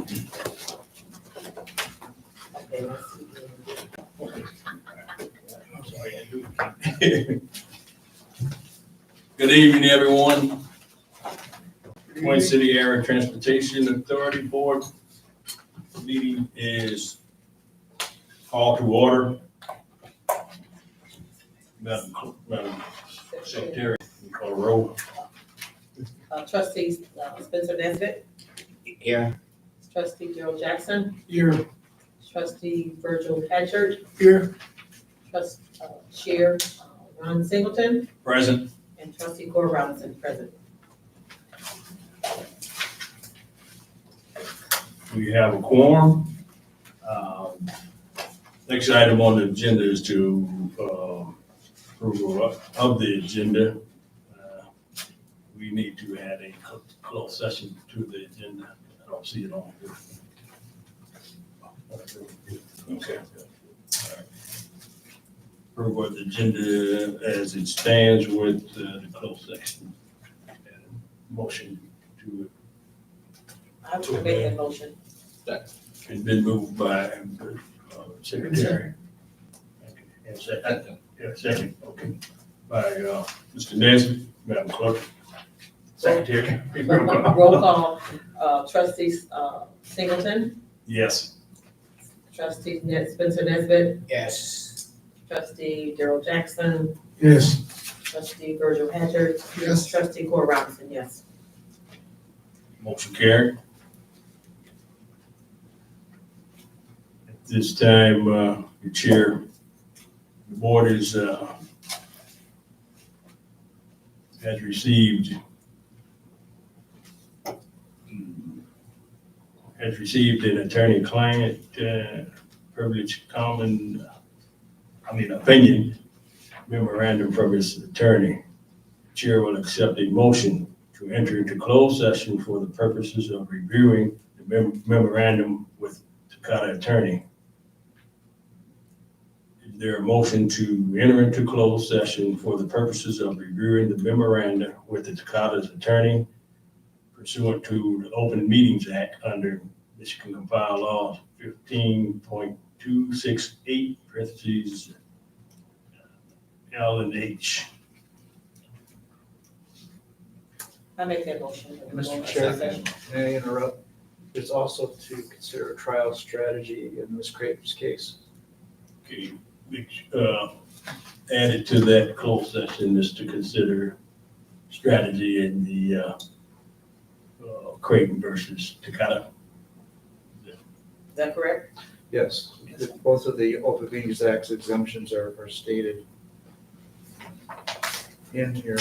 Good evening, everyone. Point City Area Transportation Authority Board meeting is called to order. Madam Secretary, you call the roll. Trustees Spencer Nesbit, Here. trustee Gerald Jackson, Here. trustee Virgil Hatchard, Here. chair Ron Singleton, Present. and trustee Cora Robinson present. We have a quorum. Next item on the agenda is to approval of the agenda. We need to add a closed session to the agenda. I don't see it on here. Okay. All right. Approval of the agenda as it stands with the closed section. Motion to I will make that motion. It's been moved by Secretary. And second, yeah, second, okay. By Mr. Nesbit, Madam Clerk. Secretary. Roll call, trustees Singleton, Yes. trustee Spencer Nesbit, Yes. trustee Gerald Jackson, Yes. trustee Virgil Hatchard, Yes. trustee Cora Robinson, yes. Motion carried. At this time, the chair, the board is has received an attorney-client privilege opinion memorandum from his attorney. Chair will accept a motion to enter into closed session for the purposes of reviewing the memorandum with Takata attorney. Is there a motion to enter into closed session for the purposes of reviewing the memorandum with the Takata's attorney pursuant to the Open Meetings Act under Michigan Compiled Law 15.268 parentheses L and H. I make that motion. Mr. Chairman, may I interrupt? It's also to consider a trial strategy in Ms. Craven's case. Okay, added to that closed session is to consider strategy in the Creighton versus Takata. Is that correct? Yes, both of the Open Meetings Act exemptions are stated in here.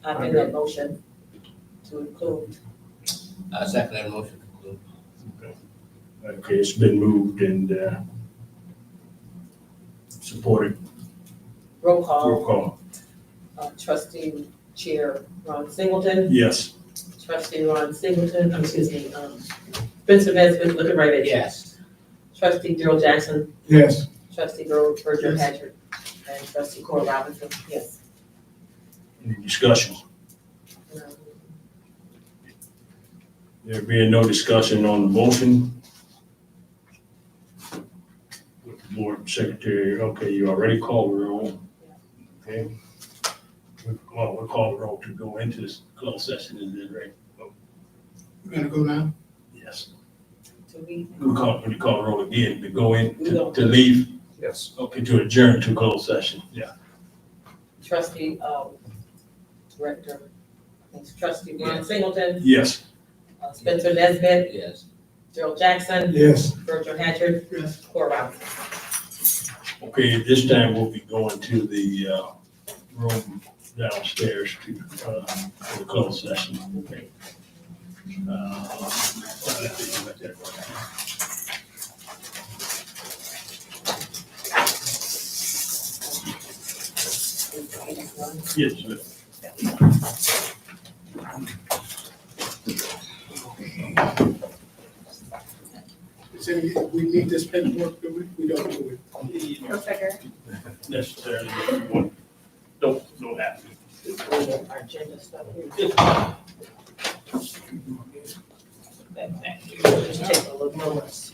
I make that motion to include. I second that motion to conclude. Okay, it's been moved and supported. Roll call, Roll call. trustee chair Ron Singleton, Yes. trustee Ron Singleton, Spencer Nesbit, looking right at you. Yes. Trustee Gerald Jackson, Yes. trustee Virgil Yes. Hatchard, and trustee Cora Robinson, yes. Any discussion? There being no discussion on the motion. With the board secretary, okay, you already called the roll. Okay. Well, we'll call the roll to go into this closed session, is it right? We're gonna go now? Yes. To be, When you call the roll again, to go in, We don't. to leave, Yes. okay, to adjourn to closed session, yeah. trustee, director, trustee Ron Singleton, Yes. Spencer Nesbit, Yes. Gerald Jackson, Yes. Virgil Hatchard, Yes. Cora Robinson. Okay, at this time, we'll be going to the room downstairs to the closed session. Okay. Yes, sir. We need this paperwork, do we? We don't do it. Necessarily, don't have to. Our agenda stuff here. Just take a look. choice.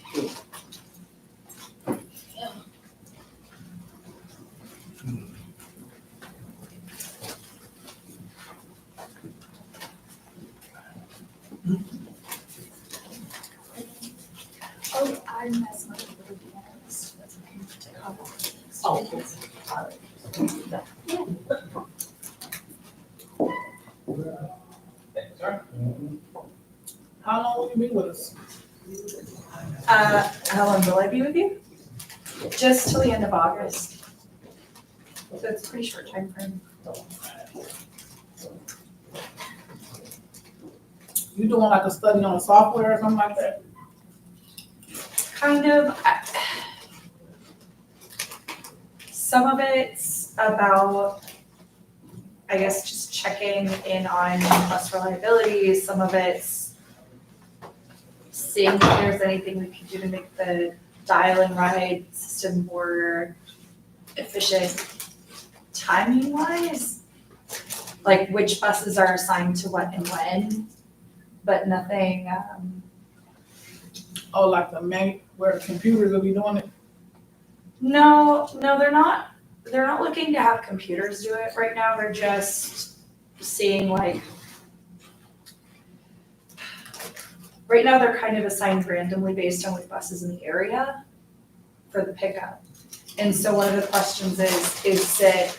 Oh, I messed my little pianist. That's okay. To cover. Oh, yes. All right. How long will you be with us? How long will I be with you? Just till the end of August. So it's a pretty short time frame. You doing like a study on software or something like that? Kind of. Some of it's about, I guess, just checking in on bus reliability. Some of it's seeing if there's anything we can do to make the dial and ride system more efficient timing wise. Like which buses are assigned to what and when, but nothing, Oh, like the where computers will be doing it? no, they're not looking to have computers do it right now. They're just seeing like, right now they're kind of assigned randomly based on which buses in the area for the pickup. And so one of the questions is that,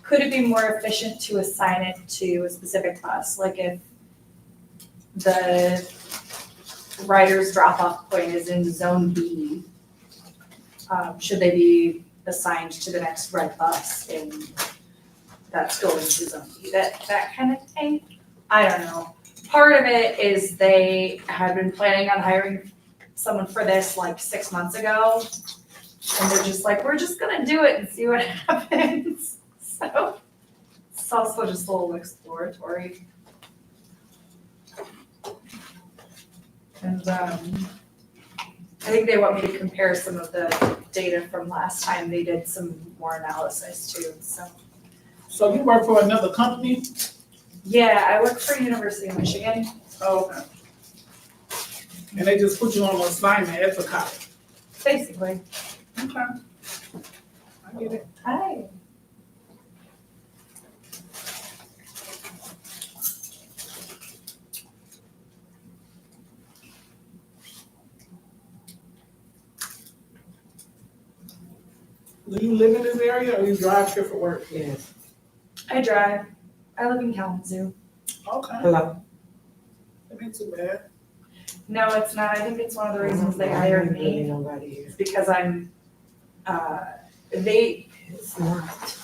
could it be more efficient to assign it to a specific bus? Like if the rider's drop-off point is in zone B, should they be assigned to the next red bus that's going to zone B? That kind of thing. I don't know. Part of it is they had been planning on hiring someone for this like 6 months ago. And they're just like, we're just gonna do it and see what happens. So it's also just a little exploratory. And I think they want me to compare some of the data from last time. They did some more analysis too, so. So you work for another company? Yeah, I work for University of Michigan. Oh, okay. And they just put you on an assignment at the college? Basically. Okay. I get it. Hi. Do you live in this area or you drive here for work? Yes. I drive. I live in Kalamazoo. Okay. Hello. That ain't too bad. No, it's not. I think it's one of the reasons they hired me. Nobody here. Is because I'm, they, It's not.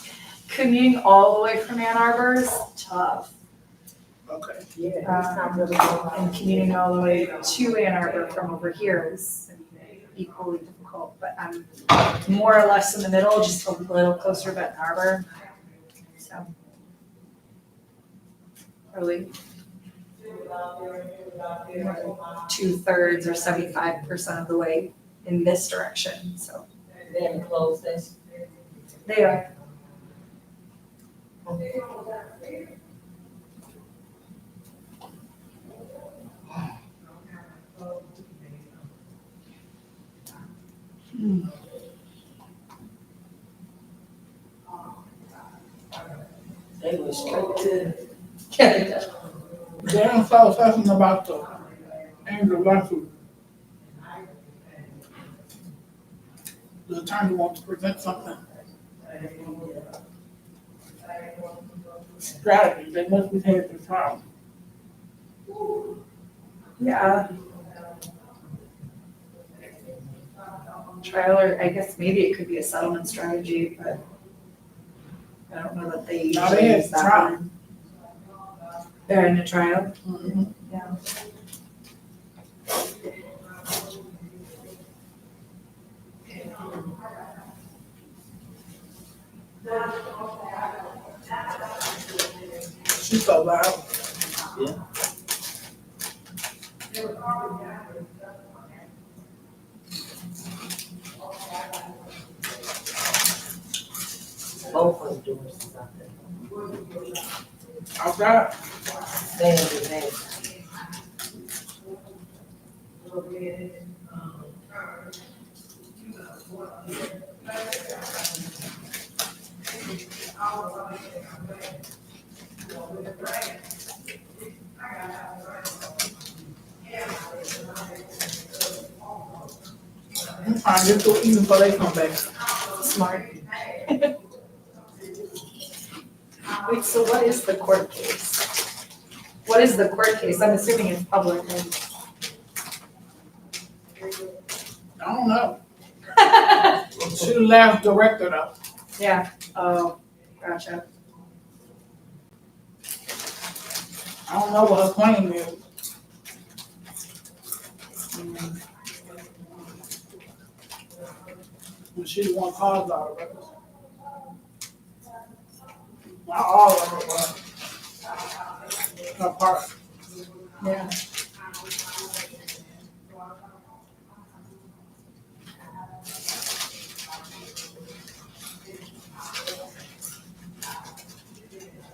commuting all the way from Ann Arbor is tough. Okay. Yeah, it's not really going And commuting all the way to Ann Arbor from over here is equally difficult, but I'm more or less in the middle, just a little closer to Benton Harbor. So. Probably 2/3 or 75% of the way in this direction, so. Then close this. They are. They were straight to. Dan saw something about the Angel lawsuit. The attorney wants to present something. Strategy, they must be headed to trial. Yeah. Trial, or I guess maybe it could be a settlement strategy, but I don't know that they No, usually they had use that trial. one. They're in a trial? Mhm. Yeah. She's so loud. Both of them doing something. Outside. Saying the name. I'm trying to get to it even before they come back. Smart. Wait, so what is the court case? What is the court case? I'm assuming it's public. I don't know. She the last director though. Yeah, oh, gotcha. I don't know what her claim is. But she the one caused all the records. Not all of it, but her part. Yeah.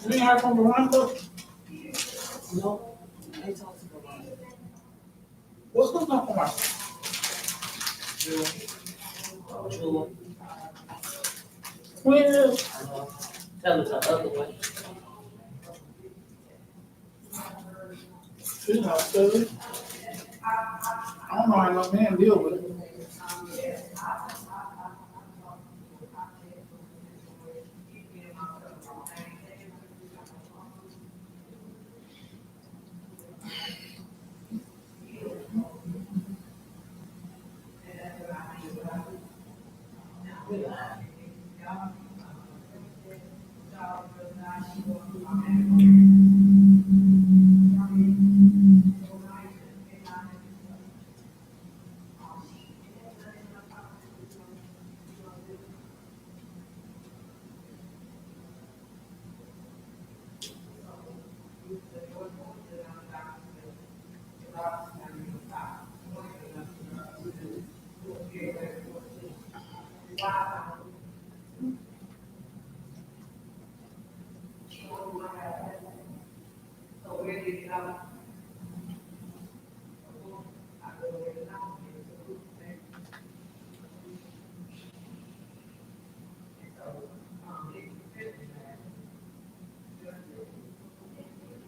You ain't heard from Veronica? No, I talked to her. What's going on for her? Jewel, When is? tell her the other one. She's not silly. I don't know how no man deal with it.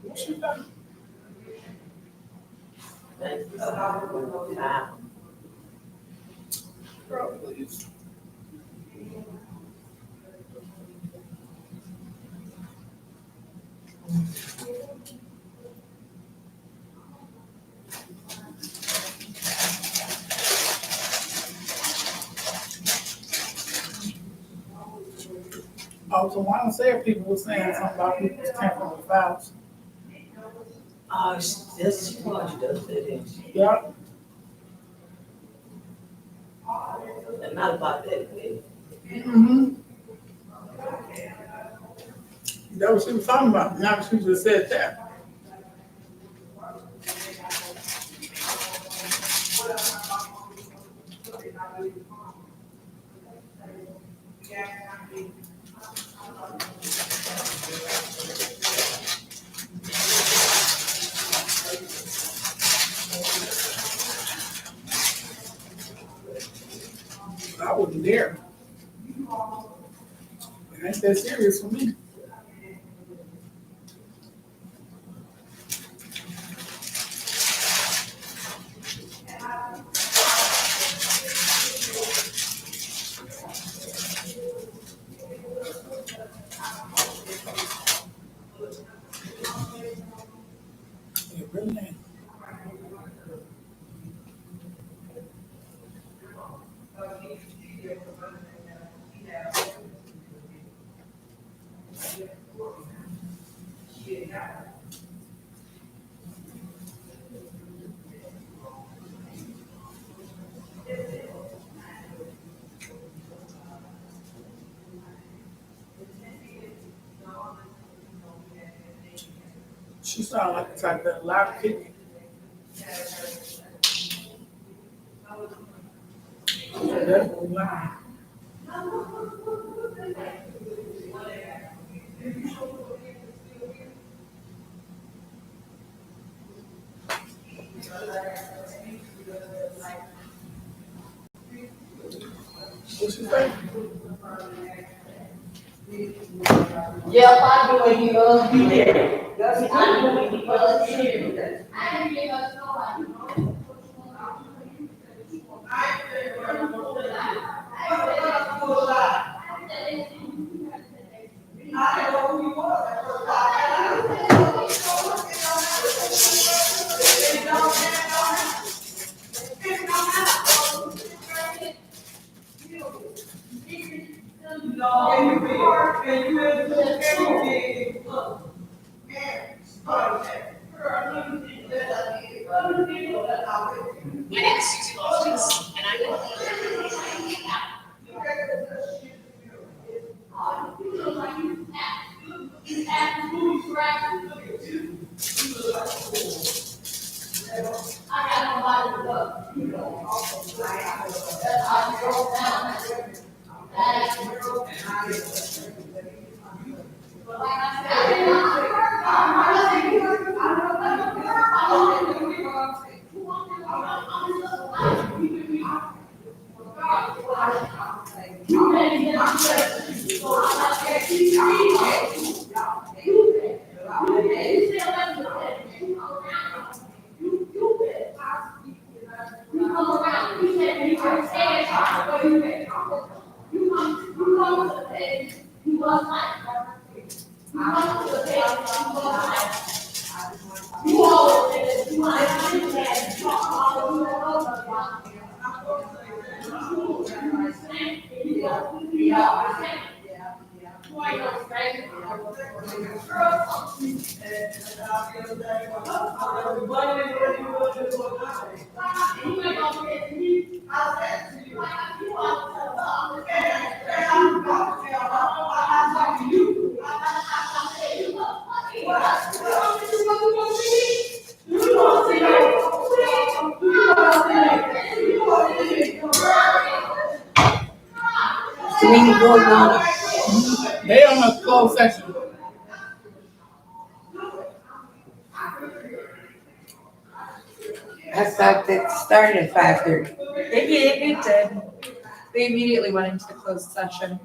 What she done? Girl, please. Oh, so why don't say people were saying something about people came from the files? She told you does it, didn't she? Yeah, And not about that, baby. mm-hmm. That was what she was talking about, now she just said that. I wouldn't dare. It ain't that serious for me. It really ain't. She sounded like the type that loud kid. Definitely lying. What's your favorite? Yeah, I do what he loves to do. I do what he loves to do. My name is Susie Loftus, and I'm They on a closed session. I thought that started at 5:30. It did. They immediately went into the closed session.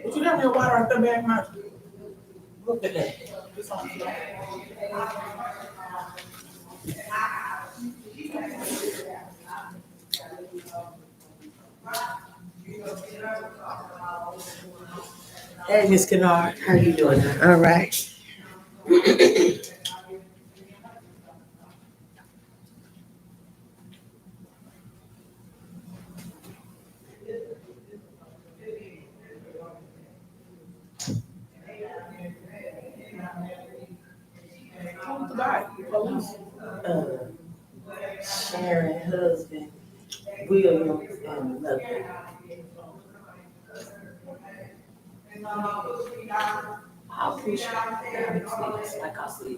But you got your water out there back, Mark. Look at that. It's on. Hey, Ms. Kennard, how you doing? All right. Who's the guy? Police. Sharon husband, Williams, and Luther. I appreciate it, like I said.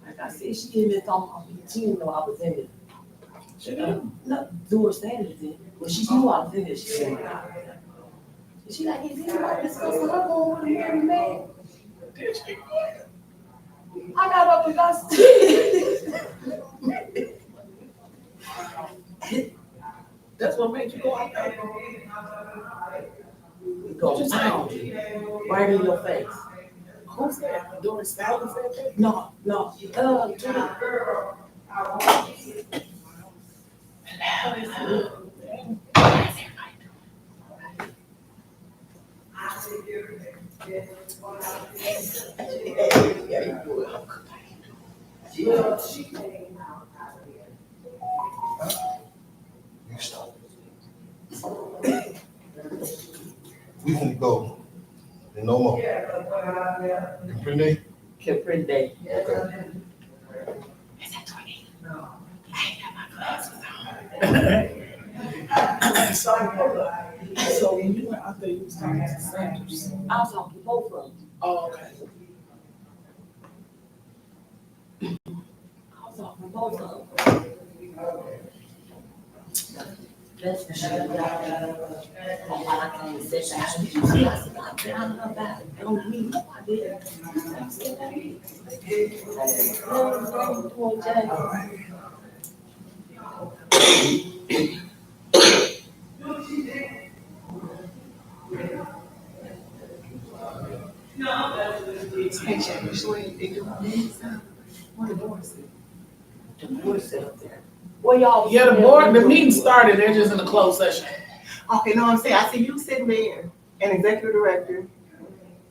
Like I said, she didn't talk about me, she didn't know I was in it. She didn't, no, Doris Sanders did, well, she knew I was in it, she said, she like, is anybody discussing her going with Mary man? I got up and got That's what made you go out there. go down, right in your face. Who's that? Doris Sally said that? No, We can go. And no more. Comprende? Comprende. Okay. So when you went out there, you was talking to Sanders. I was talking to both of them. Oh, okay. I was talking to both of them. That's for sure. Oh, I can't say that. I said, I'm down about it. Don't mean no, I did. I said, hey. The board sit up there. Where y'all? Yeah, the meeting started, they're just in the closed session. Okay, no, I'm saying, I see you sitting there, an executive director,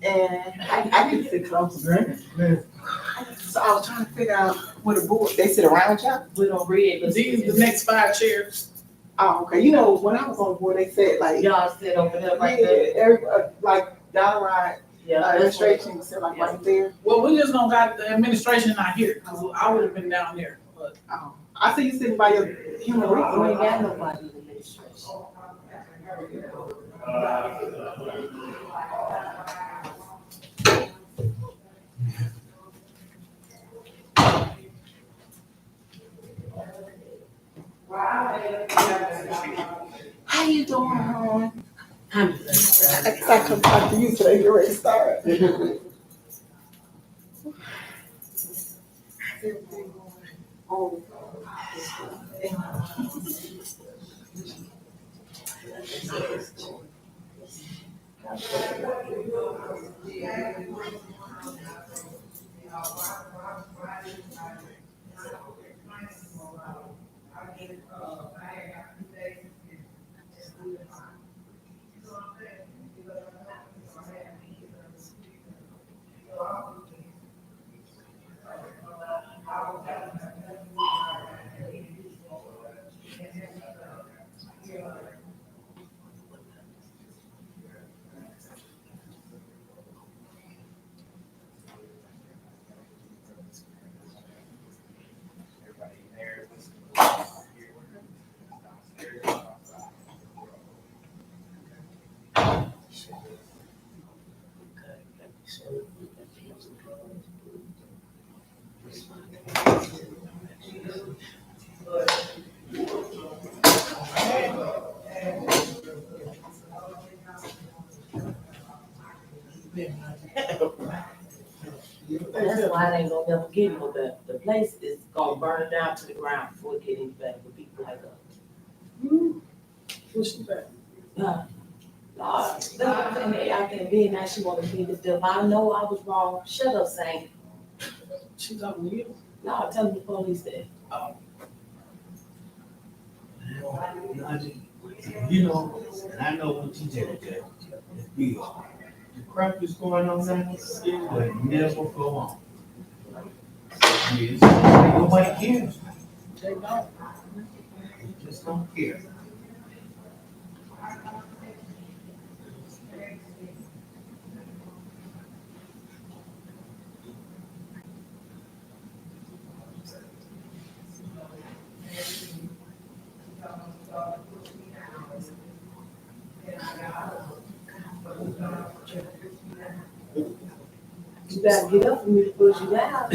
and I can sit close. So I was trying to figure out where the board, they sit around y'all? We don't read, but These the next 5 chairs. Oh, okay, you know, when I was on the board, they said like, y'all sit over there right yeah, there. like, Dollar Ride, Yeah. that's administration, sit like right there. Well, we just don't got the administration not here, because I would have been down there, but. Oh, I see you sitting by your human what- We ain't got resources. nobody in the administration. How you doing, hon? I'm I guess I come talk to you today, you're ready to start. Oh. That's why it ain't gonna never get no better. The place is gonna burn down to the ground before it get any better for people like us. Push it back. No, that's what I'm saying. They out there being nice, she wanna be the stuff. I know I was wrong. Shut up, Saint. She's talking to you. No, tell the police that. You know, and I know what you did, Jay. It's big. The crap that's going on now, it will never go on. Nobody cares. They don't. They just don't care. you gotta get up for me to push you down.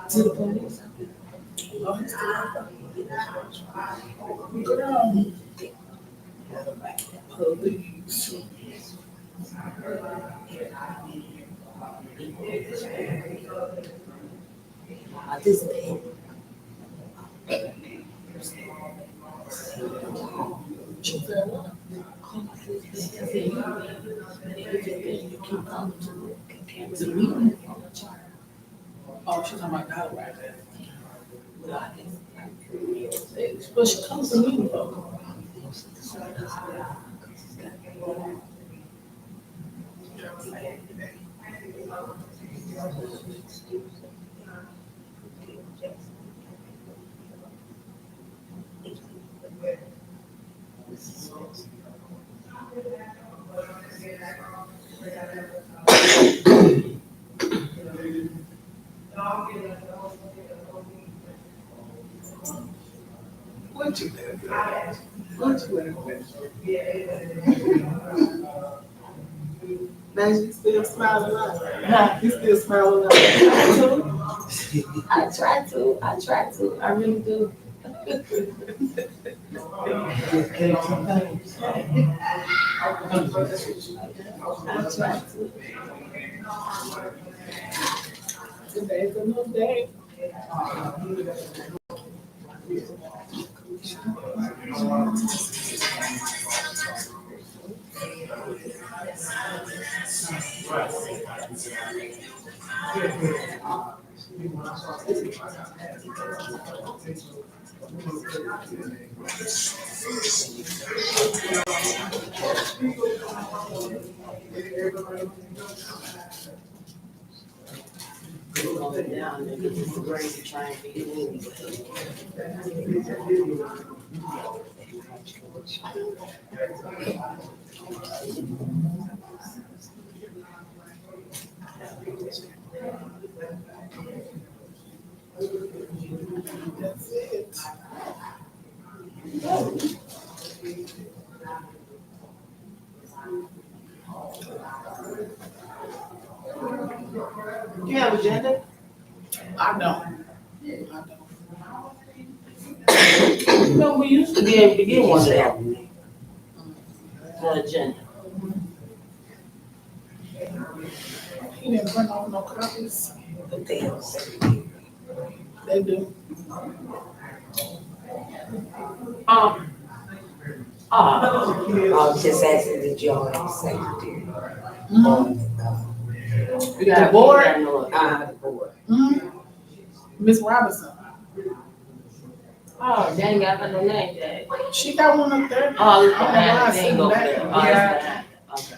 To the police. Girl. Police. Participate. She said what? Oh, she's talking about that right there. But she comes to me though. What you there? What you Now you still smiling like, Huh? you still smiling like. I try to, I really do. I try to. Today's a new day. Go down and get this brain to try and get in. That's it. You have agenda? I don't. You know, we used to be able to get one there. The agenda. He didn't print off no copies. But they don't say. They do. I was just asking that you all have secretary. You got a board? The board. Miss Robinson. Oh, they ain't got no name tag. She got one up there. Oh, it's I don't know why behind, I they sent ain't it go back. there. Oh, Yeah. it's behind. Okay.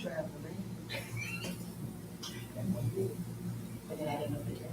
traveling, man. But then I didn't know that.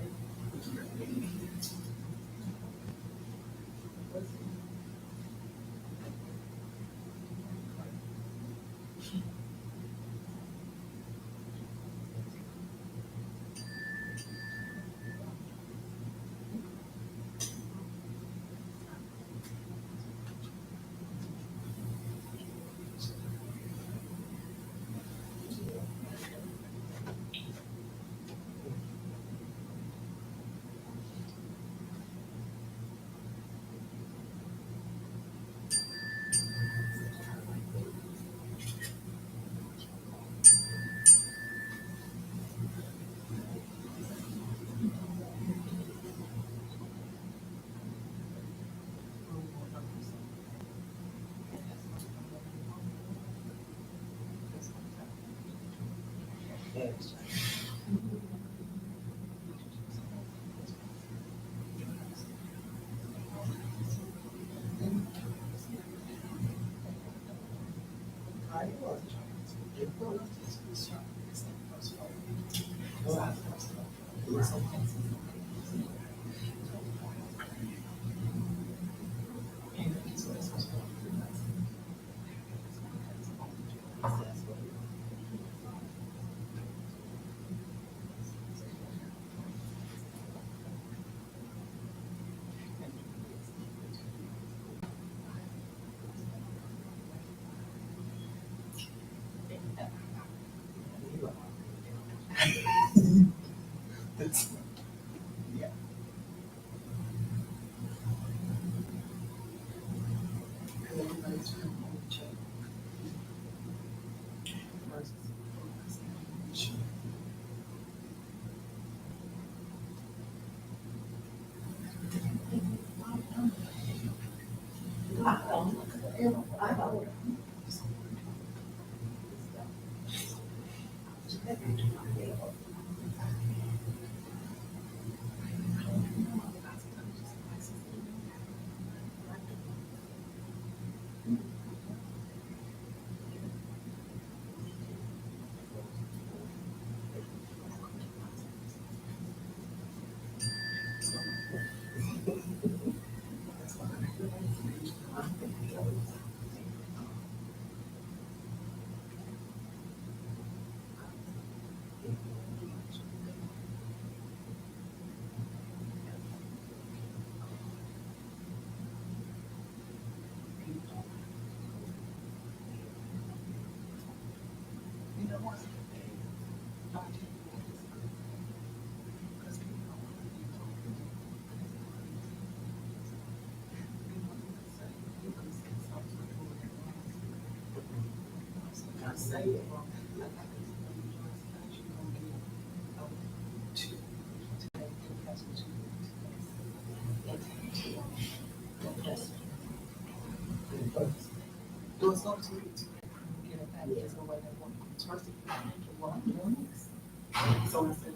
So I said,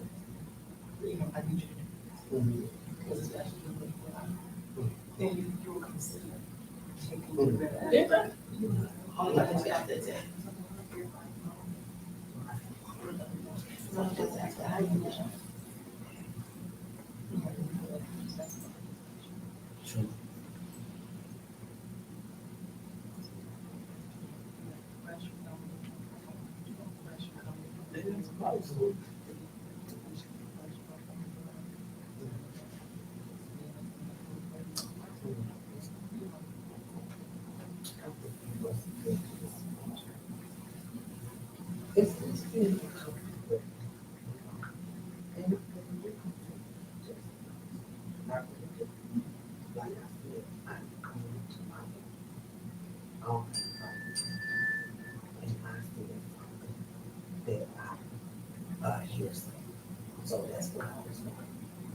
you know, I need you to do it. Because it's actually what I, then you will consider taking the red. Yeah. All I just got that day. So I just asked her, how you doing? So that's what I was doing.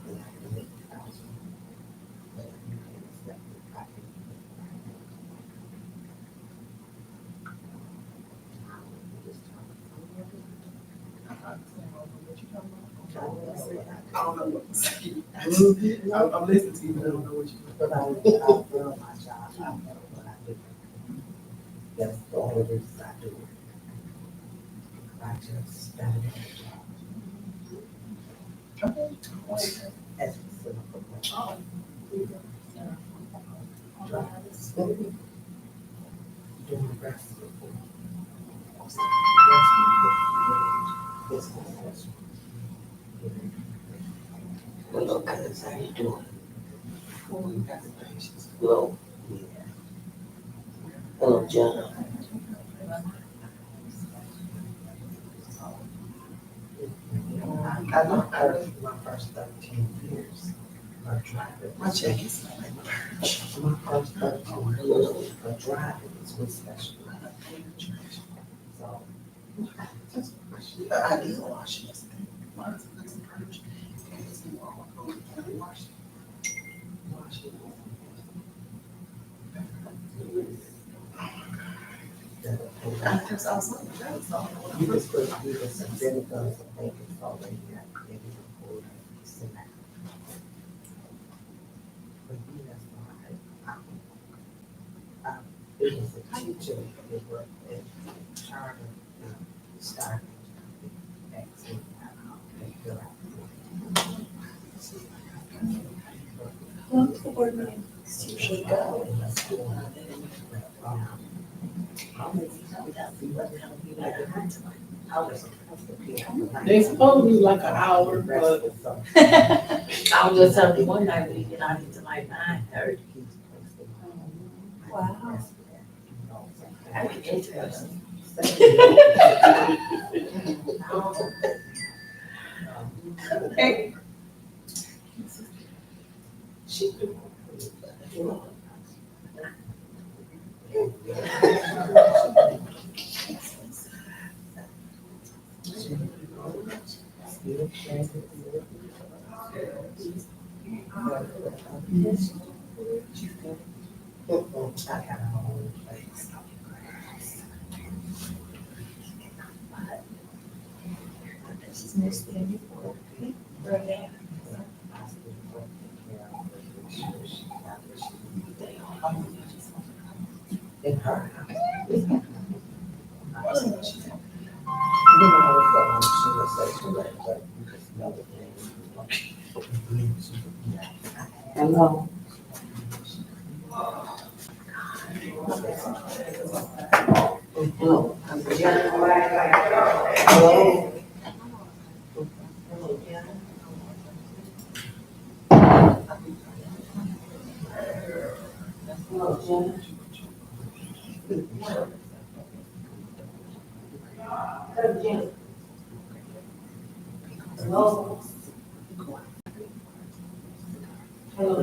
And I can make the house. But you can expect it. I can. I don't know what to say. I'm listening to you, but I don't know what you're. But I love my job. I know what I do. That's the only reason I do it. Hello, cuz, how you doing? Hello. Hello, John. I know her for my first 13 years. My check is not like purge. My first 13 years of driving is with special ed. So, I did wash yesterday. Mine is like purge. It's more wash. Wash it. Because I was like, that's all. You just put some vinegar, some baking soda in there, maybe some oil, some that. But you know, it was a teacher, it was a charter, started. Well, the board meetings usually go. They supposed to be like an hour, but I was just telling you one night we get out into like 9:30. Wow. I get interesting. Hey. This is Miss Sandy for Renee. In her house. Hello. Hello. Hello. Hello, Jen. Hello. Hello.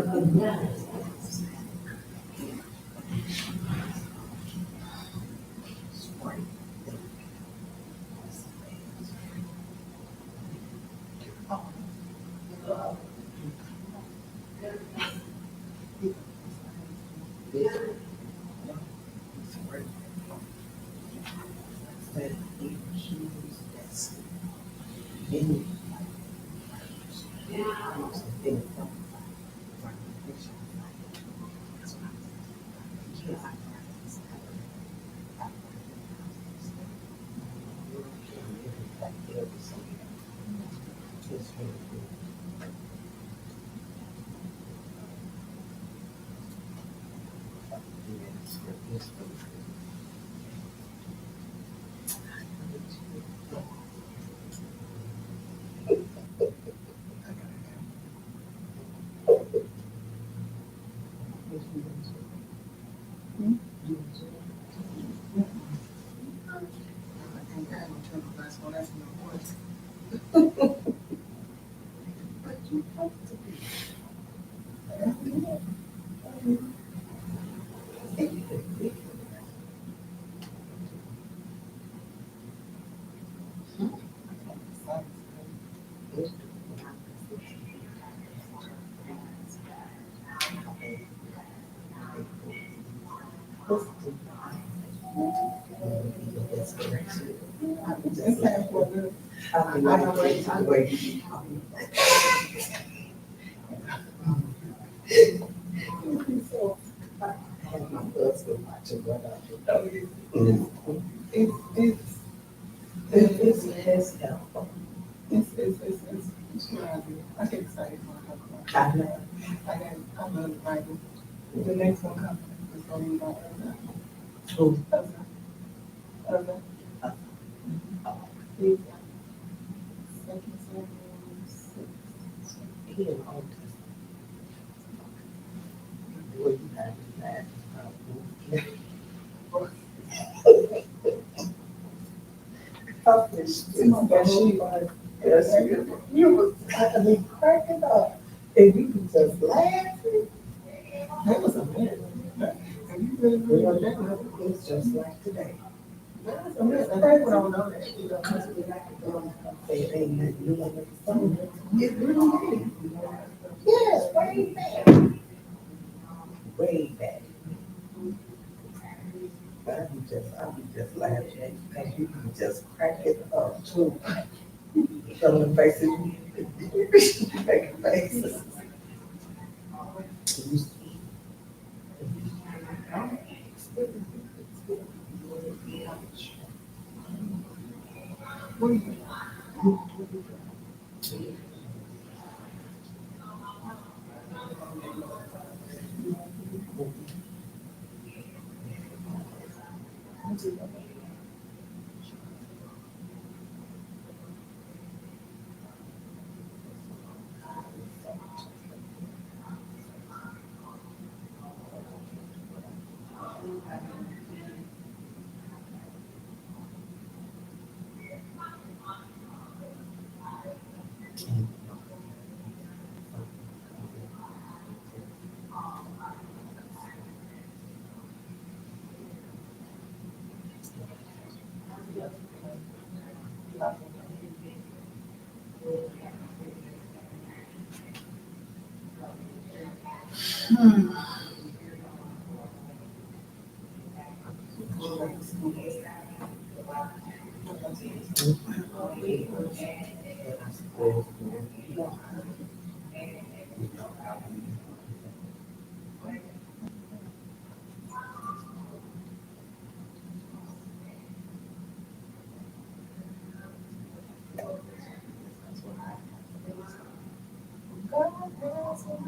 It's helpful. It's what I do. I get excited when I talk about it. I love writing. The next one coming is gonna be about Who? other. He's second Samuel 6. He an Old Testament. Well, you have that. Yes, you was, I mean, cracking up, and you was just laughing. That was a minute. And you really, really were that. It's just like today. I'm just afraid we don't know that. You know, Say it ain't nothing new under the sun. It really is. Yes, way back. Way back. But I be just laughing at you because you be just cracking up too. Some of the faces, you making faces.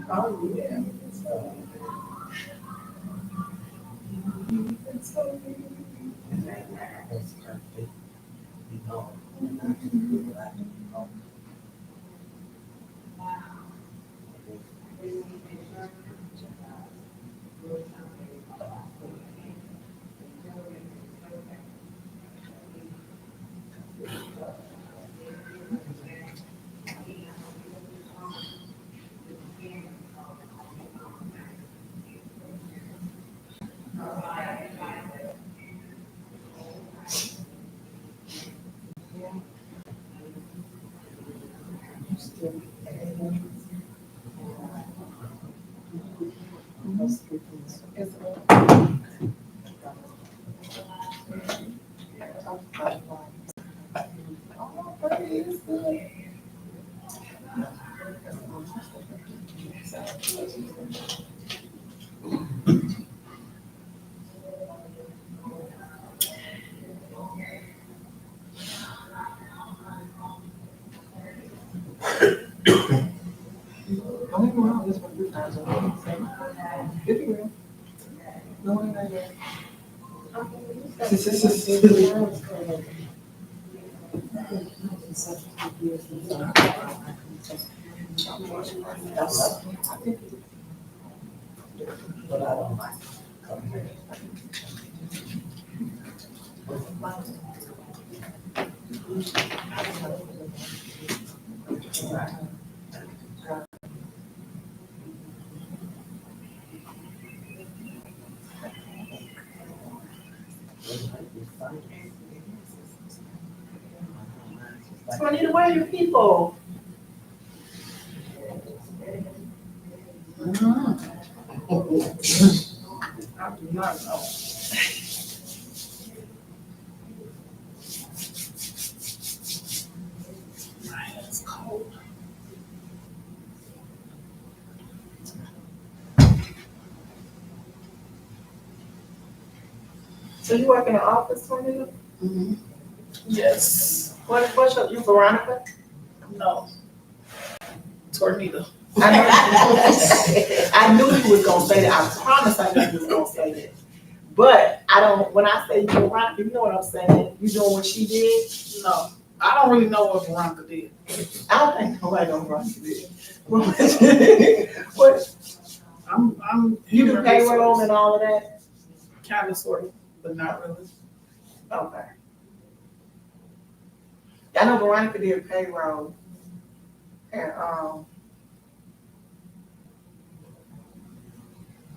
Oh, yeah. Don't get me wrong, this one, 3 times. If you will. No one knows that. But I don't like it. Juanita, where are your people? I do not know. It's cold. So you work in the office, Juanita? Mhm. Yes. What's your, you Veronica? No. Tornado. I knew you was gonna say that. I promise I knew you was gonna say that. But I don't, when I say Veronica, you know what I'm saying? You know what she did? No. I don't really know what Veronica did. I don't think nobody knows Veronica did. What, I'm. you do payroll and all of that? Kind of, sort of, but not really. Okay. I know Veronica did payroll. And,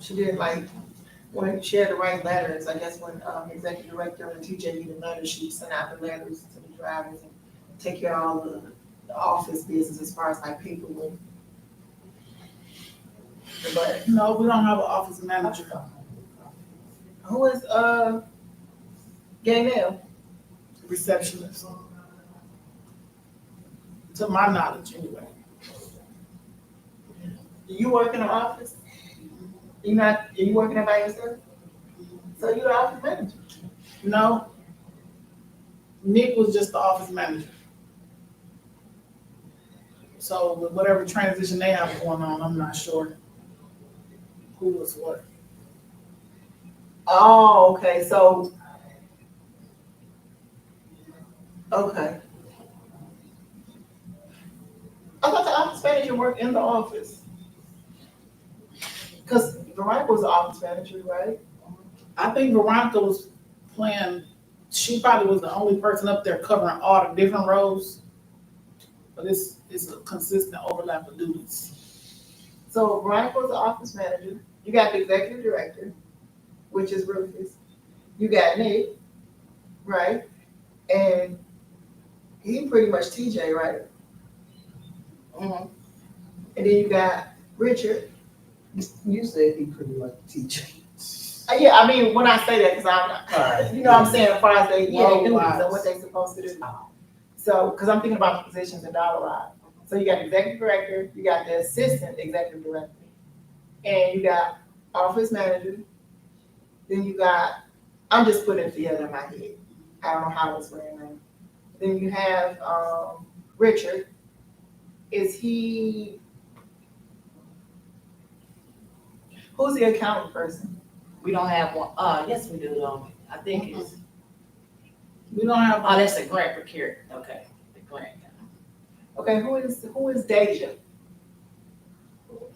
she did like, when she had to write letters, I guess when, executive director and TJ needed letters, she sent out the letters to the drivers and take care of all the office business as far as like paperwork. But No, we don't have an office manager. who is, Gaynell? Receptionist. To my knowledge, anyway. You work in the office? Are you working there by yourself? So you're the office manager? No. Nick was just the office manager. So with whatever transition they have going on, I'm not sure who was what. Oh, okay, so. Okay. I thought the office manager worked in the office. Cause Veronica was the office manager, right? I think Veronica was playing, she probably was the only person up there covering all the different roles. But it's a consistent overlap of duties. So Veronica was the office manager. You got the executive director, which is Rufus. You got Nick, right? And he pretty much TJ, right? Mm-hmm. And then you got Richard. You said he pretty much TJ. Yeah, I mean, when I say that, because I'm not, you know what I'm saying, as far as they do and what they're supposed to do. So, because I'm thinking about the positions in Dollar Ride. So you got the executive director, you got the assistant executive director, and you got office manager. Then you got, I'm just putting it together in my head. I don't know how it's written in. Then you have Richard. Is he, who's the accounting person? We don't have one, yes, we do, don't we? I think it's, We don't have, oh, that's a grant procurement, okay, the grant. Okay, who is Deja?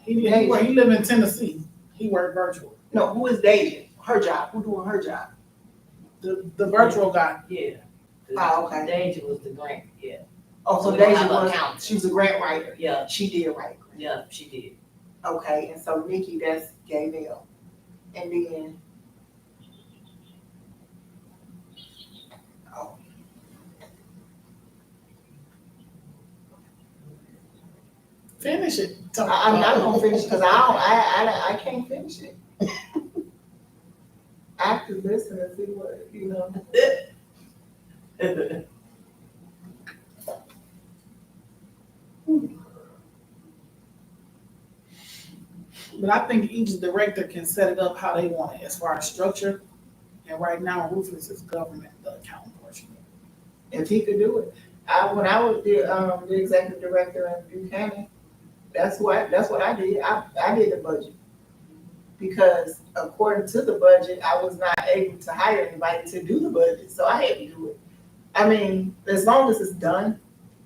he live in Tennessee. He worked virtual. No, who is Deja? Her job. Who doing her job? The virtual guy. Yeah. Oh, okay. Deja was the grant, yeah. Oh, so We don't Deja have an was, accountant. she was a grant writer. Yeah, She did write. yeah, she did. Okay, and so Nikki, that's Gaynell. And then. Oh. Finish it. I'm not gonna finish, cause I can't finish it. I have to listen and see what, you know. But I think each director can set it up how they want it as far as structure. And right now, Rufus is governing the accounting portion. If he could do it. When I was the executive director in Buchanan, that's what I did. I did the budget. Because according to the budget, I was not able to hire anybody to do the budget, so I had to do it. I mean, as long as it's done,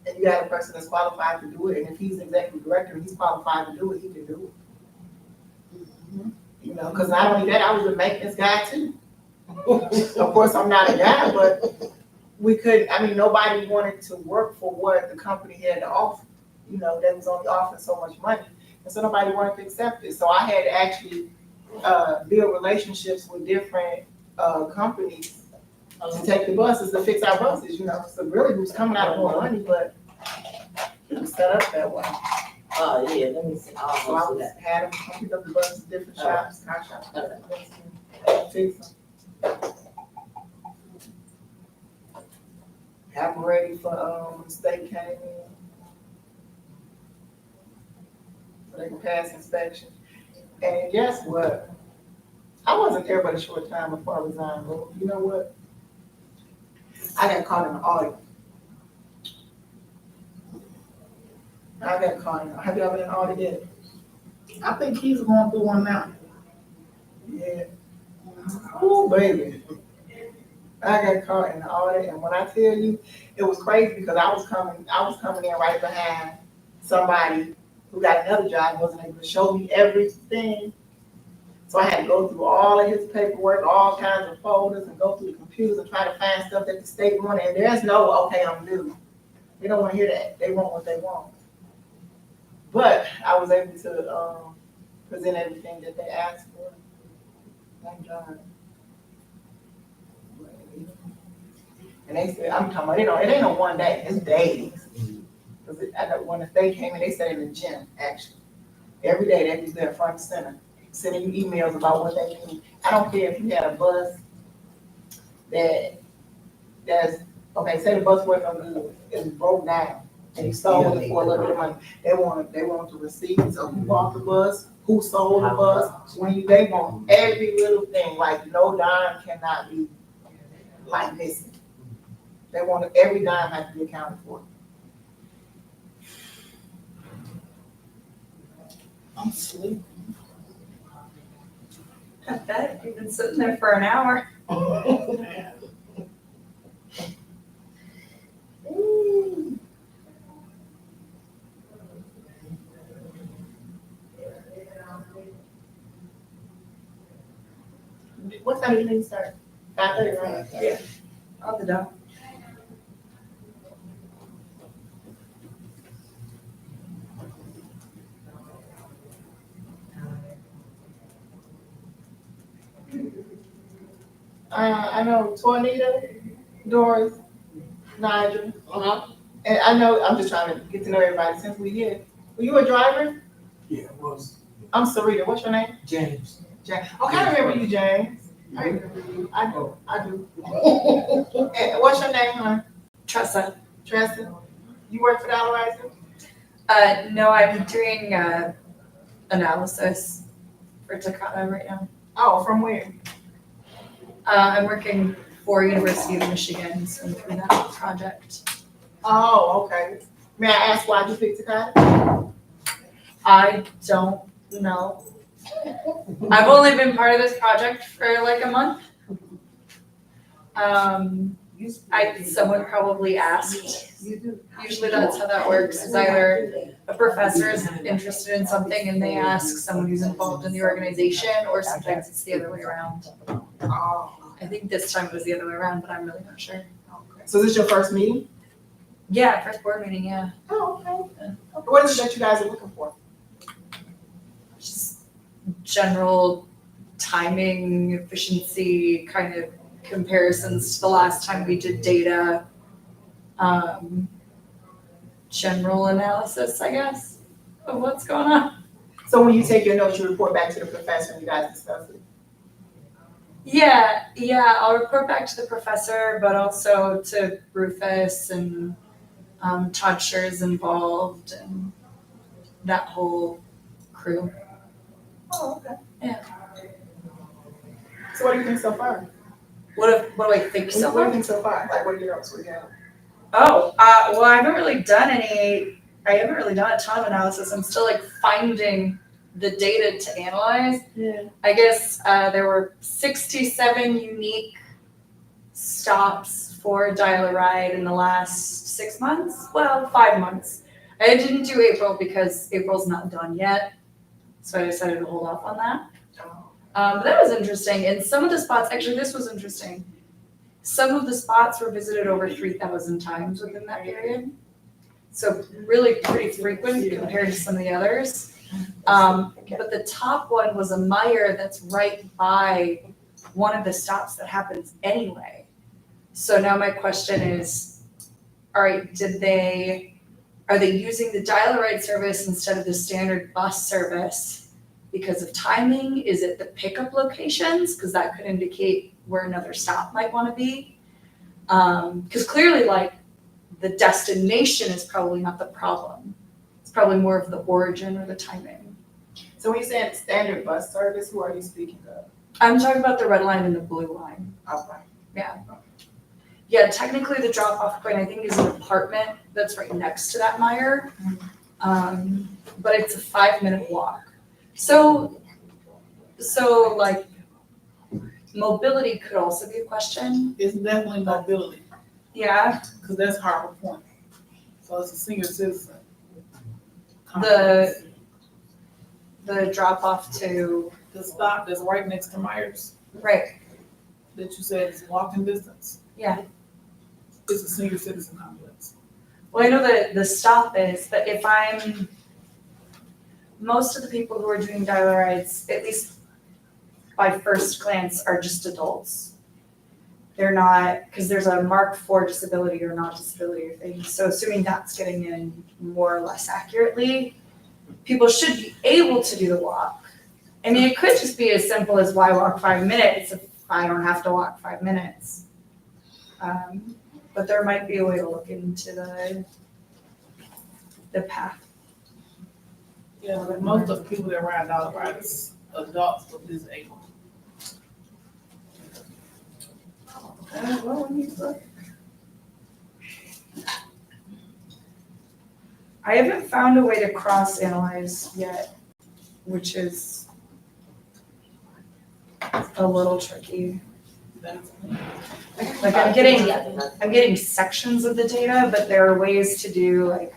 and you got a person that's qualified to do it, and if he's an executive director and he's qualified to do it, he can do it. You know, because not only that, I was a maintenance guy too. Of course, I'm not a guy, but we could, I mean, nobody wanted to work for what the company had to offer. You know, that was only offering so much money. And so nobody wanted to accept it. So I had to actually build relationships with different companies to take the buses, to fix our buses, you know. So really, it was coming out of more money, but it was set up that way. Oh, yeah, let me see. So I was, had them come pick up the buses, different shops, car shops, fix them. Have them ready for when the state came in. So they can pass inspection. And guess what? I wasn't there but a short time before I resigned, but you know what? I got caught in an audit. I got caught in, have you ever been in an audit yet? I think he's going through one now. Yeah. Oh, baby. I got caught in the audit, and when I tell you, it was crazy because I was coming in right behind somebody who got another job and wasn't able to show me everything. So I had to go through all of his paperwork, all kinds of folders, and go through the computers and try to find stuff that the state wanted. And there's no, okay, I'm new. They don't want to hear that. They want what they want. But I was able to present everything that they asked for. Thank God. And they said, I'm talking about, it ain't no one day, it's days. Because I know when the state came in, they said in the gym, actually. Every day they was there front and center, sending you emails about what they need. I don't care if you had a bus that's, okay, say the bus wasn't good, it's broke down, and you sold it for a little bit of money. They want the receipts of who bought the bus, who sold the bus, they want every little thing, like no dime cannot be like missing. They want every dime has to be accounted for. I'm sleeping. I bet you've been sitting there for an hour. What time do you need to start? 5:30, right? Yeah. On the dot. I know Tornita, Doris, Nigel. Uh-huh. And I know, I'm just trying to get to know everybody since we're here. Were you a driver? Yeah, it was I'm Sarita. What's your name? James. James. Okay, I remember you, James. I remember you. I do. And what's your name, hon? Tressa. Tressa? You work for Dollar Rising? No, I'm doing analysis for Takata right now. Oh, from where? I'm working for University of Michigan, so I'm through that project. Oh, okay. May I ask why you picked Takata? I don't know. I've only been part of this project for like a month. Someone probably asked. Usually that's how that works, is either a professor is interested in something and they ask someone who's involved in the organization, or sometimes it's the other way around. Oh, I think this time it was the other way around, but I'm really not sure. okay. So is this your first meeting? Yeah, first board meeting, yeah. Oh, okay. What is it that you guys are looking for? Just general timing, efficiency, kind of comparisons to the last time we did data. General analysis, I guess, of what's going on. So when you take your notes, you report back to the professor and you guys discuss it? Yeah, I'll report back to the professor, but also to Rufus and Todd Scher's involved and that whole crew. Oh, okay. Yeah. So what do you think so far? What do I think so What do you far? think so far? Like, what are your notes? What do you have? Oh, well, I haven't really done a ton of analysis. I'm still like finding the data to analyze. Yeah. I guess there were 67 unique stops for Dial-A-Ride in the last 6 months. Well, 5 months. I didn't do April because April's not done yet. So I decided to hold off on that. But that was interesting. And some of the spots, actually this was interesting. Some of the spots were visited over 3,000 times within that period. So really pretty frequent compared to some of the others. But the top one was a mire that's right by one of the stops that happens anyway. So now my question is, all right, are they using the Dial-A-Ride service instead of the standard bus service because of timing? Is it the pickup locations? Because that could indicate where another stop might want to be. Because clearly, like, the destination is probably not the problem. It's probably more of the origin or the timing. So when you say standard bus service, who are you speaking of? I'm talking about the red line and the blue line. Okay. Yeah. Yeah, technically the drop-off point, I think, is an apartment that's right next to that Meijer. But it's a 5-minute walk. So like, mobility could also be a question. It's definitely mobility, Yeah, because that's Harbor Point. So it's a senior citizen. the drop-off to, The stop that's right next to Myers, right, that you said is walking distance. Yeah. It's a senior citizen complex. well, I know that the stop is, but if most of the people who are doing dial-a-rides, at least by first glance, are just adults. They're not, because there's a mark for disability or not disability thing. So assuming that's getting in more or less accurately, people should be able to do the walk. I mean, it could just be as simple as why walk 5 minutes if I don't have to walk 5 minutes. But there might be a way to look into the path. Yeah, but most of the people that ride dollar rides, adults or disabled. I haven't found a way to cross-analyze yet, which is a little tricky. Like I'm getting sections of the data, but there are ways to do like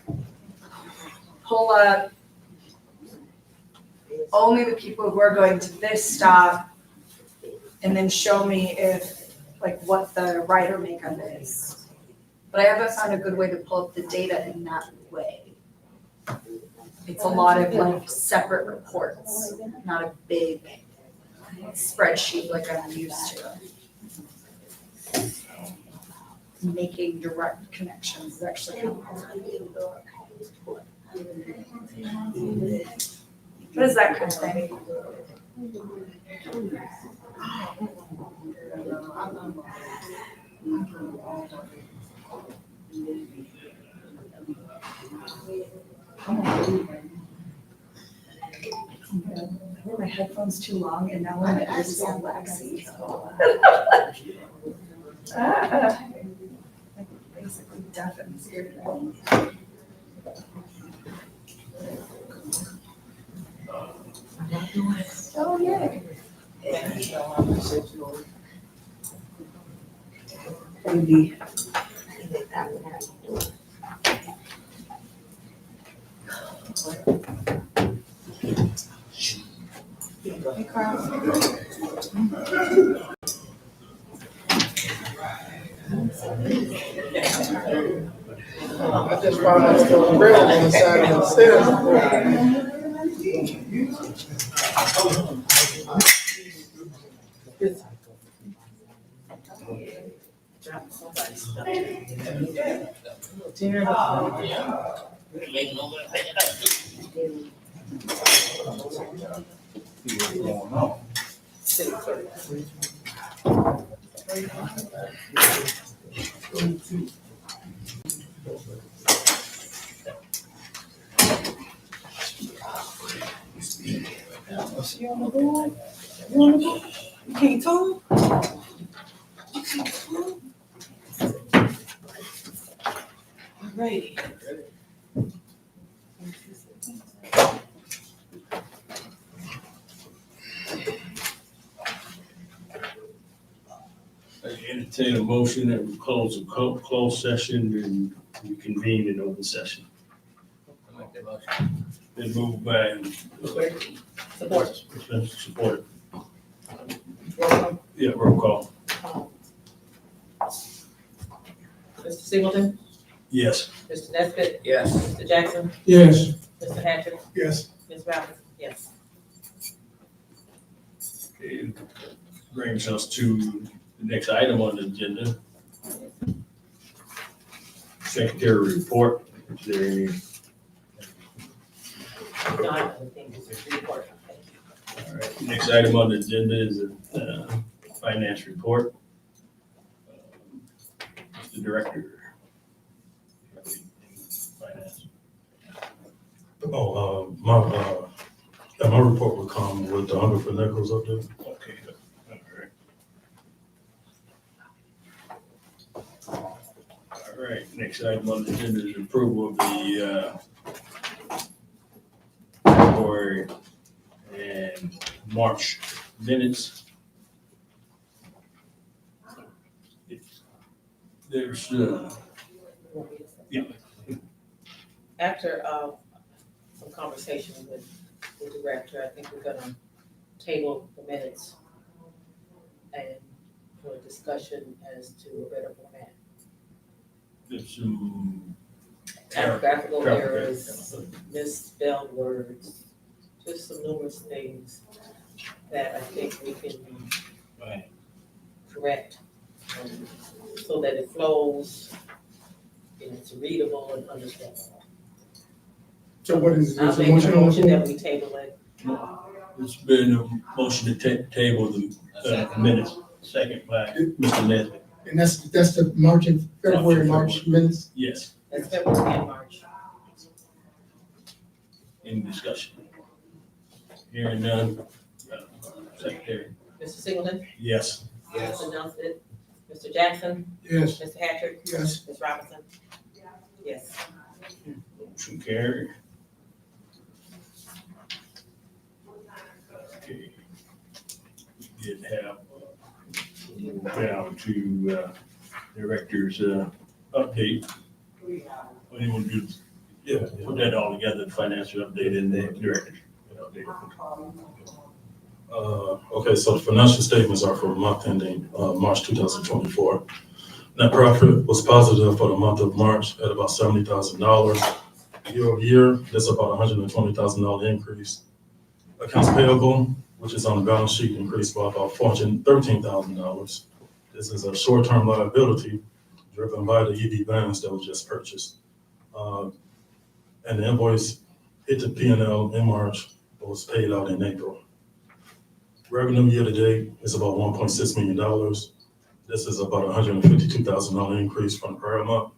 pull up only the people who are going to this stop and then show me if like what the rider makeup is. But I haven't found a good way to pull up the data in that way. It's a lot of like separate reports, not a big spreadsheet like I'm used to. Making direct connections is actually kind of hard. What is that kind of thing? I wore my headphones too long and now my ears is all waxy. Basically deaf and scared. Oh, yeah. Maybe. Hey, Carl. I just found out still grill on the side of the stairs. You on the board? You on the board? You can't talk? Alrighty. I entertain a motion that we close a closed session and we convene in open session. Been moved by. Support. Support. Yeah, roll call. Mr. Singleton, Yes. Mr. Nesbit, Yes. Mr. Jackson, Yes. Mr. Hatcher, Yes. Ms. Robinson, yes. Okay, brings us to the next item on the agenda. Secretary report. Is there any? No, I don't think it's a report. All right, next item on the agenda is a finance report. Mr. Director. Finance. My report will come with the 100 for Nichols up there. Okay, all right. All right, next item on the agenda is approval of the February and March minutes. There's, yeah, After, some conversation with the director, I think we're gonna table the minutes and for a discussion as to a better format. there's some Typographical graphical errors, misspelled words, just some numerous things that I think we can Right. correct, so that it flows and it's readable and understandable. So what is I'll this, a make a motion on the motion that floor? we table it. There's been a motion to table the minutes, second by Mr. Nesbitt. And that's the March and February, March minutes? Yes, That's February and March. any discussion? Hearing none. Secretary? Mr. Singleton? Yes. Mr. Nelson? Mr. Jackson? Yes. Mr. Hattrick? Yes. Ms. Robinson? Yes. Motion carried. Okay. We did have, down to, director's, update. What do you want to do? Yeah, put that all together, the financial update and the director's update. Okay, so the financial statements are for the month ending, March 2024. Net profit was positive for the month of March at about $70,000. Year over year, that's about $120,000 increase. Accounts payable, which is on the balance sheet, increased by about $413,000. This is a short-term liability driven by the EV vans that was just purchased. And the invoice hit the P&L in March, but was paid out in April. Revenue year to date is about $1.6 million. This is about $152,000 increase from the prior month.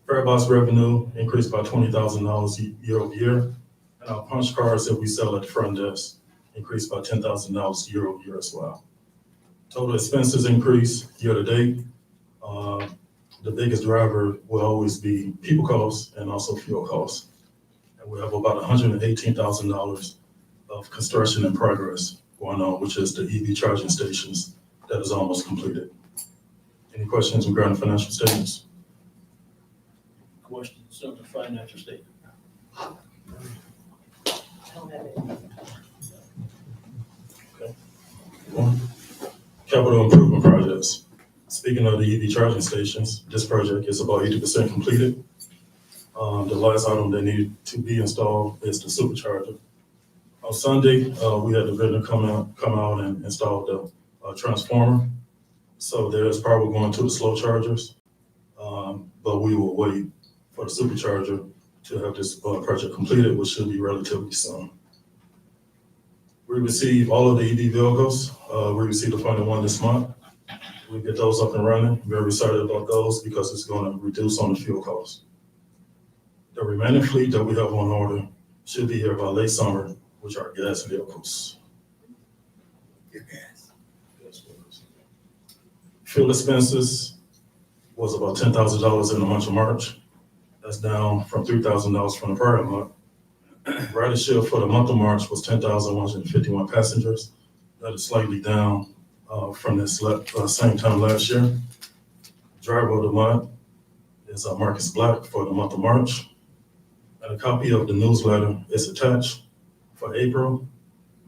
Farebox revenue increased by $20,000 year over year. And our punch cards that we sell at the front desk increased by $10,000 year over year as well. Total expenses increase year to date. The biggest driver will always be people costs and also fuel costs. And we have about $118,000 of construction in progress going on, which is the EV charging stations that is almost completed. Any questions regarding financial statements? Questions of the financial statement? I don't have it. Capital improvement projects. Speaking of the EV charging stations, this project is about 80% completed. The last item that needed to be installed is the supercharger. On Sunday, we had the vendor come out and install the transformer. So there's power going to the slow chargers, but we will wait for the supercharger to have this project completed, which should be relatively soon. We receive all of the EV vehicles. We received the final one this month. We get those up and running. Very excited about those because it's going to reduce on the fuel costs. The remaining fleet that we have on order should be here by late summer, which are gas vehicles. Fuel expenses was about $10,000 in the month of March. That's down from $3,000 from the prior month. Ridership for the month of March was 10,151 passengers. That is slightly down from this same time last year. Driver of the month is Marcus Black for the month of March. And a copy of the newsletter is attached for April.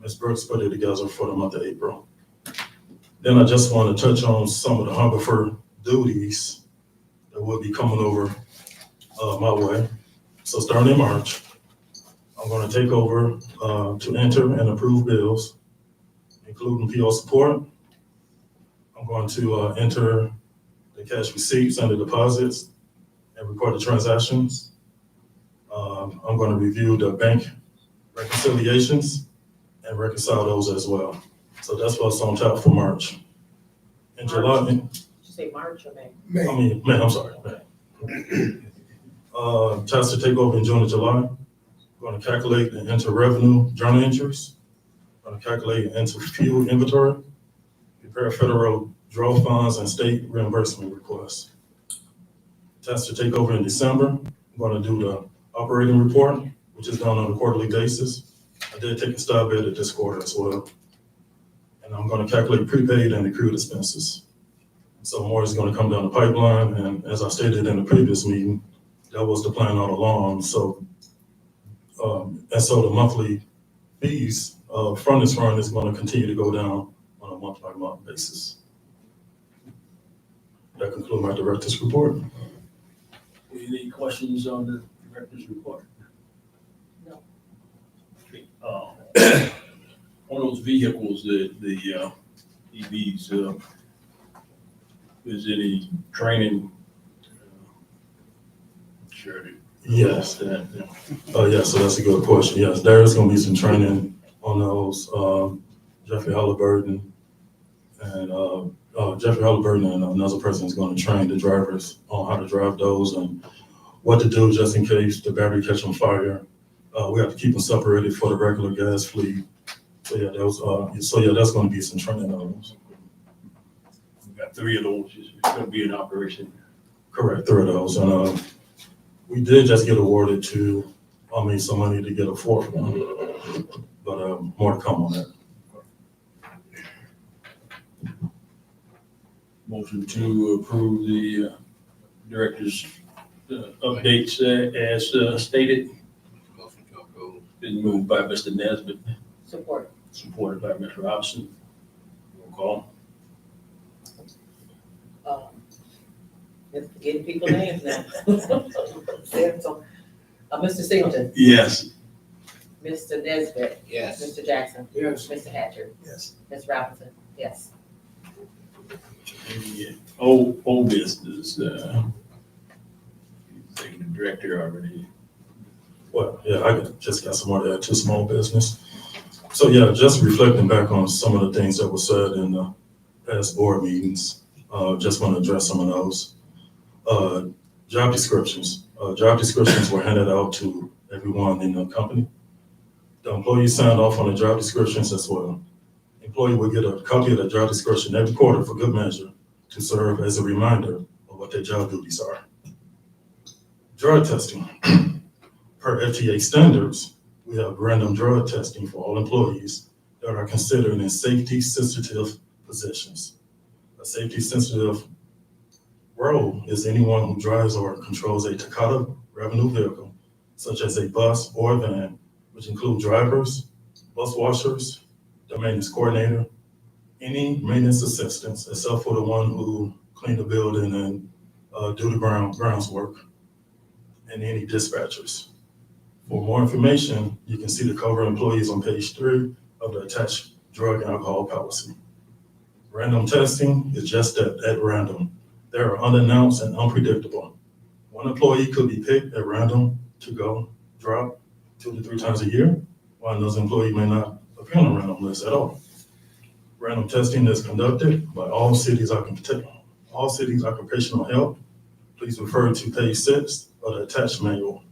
Ms. Brooks put it together for the month of April. Then I just want to touch on some of the Hungerford duties that will be coming over my way. So starting in March, I'm going to take over to enter and approve bills, including PO support. I'm going to enter the cash receipts and the deposits and record the transactions. I'm going to review the bank reconciliations and reconcile those as well. So that's what's on top for March. In July, Did you say March or May? May, I'm sorry, May. Task to take over in June and July. Going to calculate and enter revenue journal entries. Going to calculate and enter fuel inventory. Prepare federal draw funds and state reimbursement requests. tasked to take over in December. I'm gonna do the operating report, which is done on a quarterly basis. I did take a stab at it this quarter as well. And I'm gonna calculate prepaid and accrued expenses. So more is gonna come down the pipeline, and as I stated in the previous meeting, that was the plan all along. So, and so the monthly fees from this fund is gonna continue to go down on a month-by-month basis. That concludes my director's report. Any questions on the director's report? No. Okay, on those vehicles, the EVs, is any training? Sure. Yes. That, Yeah, so that's a good question. Yes, there is gonna be some training on those. Jeffrey Halliburton and another person is gonna train the drivers on how to drive those and what to do just in case the battery catch on fire. We have to keep them separated for the regular gas fleet. So yeah, that's gonna be some training on those. we got 3 of those, it's gonna be in operation. Correct, 3 of those. And we did just get awarded some money to get a 4th one, but more to come on that. Motion to approve the director's updates as stated. Motion to approve. Been moved by Mr. Nesbitt, Support. supported by Mr. Robinson. Roll call. It's getting people names now. Mr. Singleton, Yes. Mr. Nesbitt, Yes. Mr. Jackson, Yes. Mr. Hatcher, Yes. Ms. Robinson, yes. Old business, executive director already. Well, yeah, I just got some more to add to small business. So yeah, just reflecting back on some of the things that were said in the past board meetings, just want to address some of those. Job descriptions. Job descriptions were handed out to everyone in the company. The employees signed off on the job descriptions as well. Employee will get a copy of the job description every quarter for good measure to serve as a reminder of what their job duties are. Drug testing. Per FTA standards, we have random drug testing for all employees that are considered in safety-sensitive positions. A safety-sensitive role is anyone who drives or controls a Takata revenue vehicle, such as a bus or a van, which include drivers, bus washers, the maintenance coordinator, any maintenance assistants, except for the one who clean the building and do the grounds work, and any dispatchers. For more information, you can see the cover employees on page 3 of the attached drug and alcohol policy. Random testing is just that, at random. They are unannounced and unpredictable. One employee could be picked at random to go drop 2 to 3 times a year, while another employee may not appear on a random list at all. Random testing is conducted by all cities occupational health. Please refer to page 6 of the attached manual.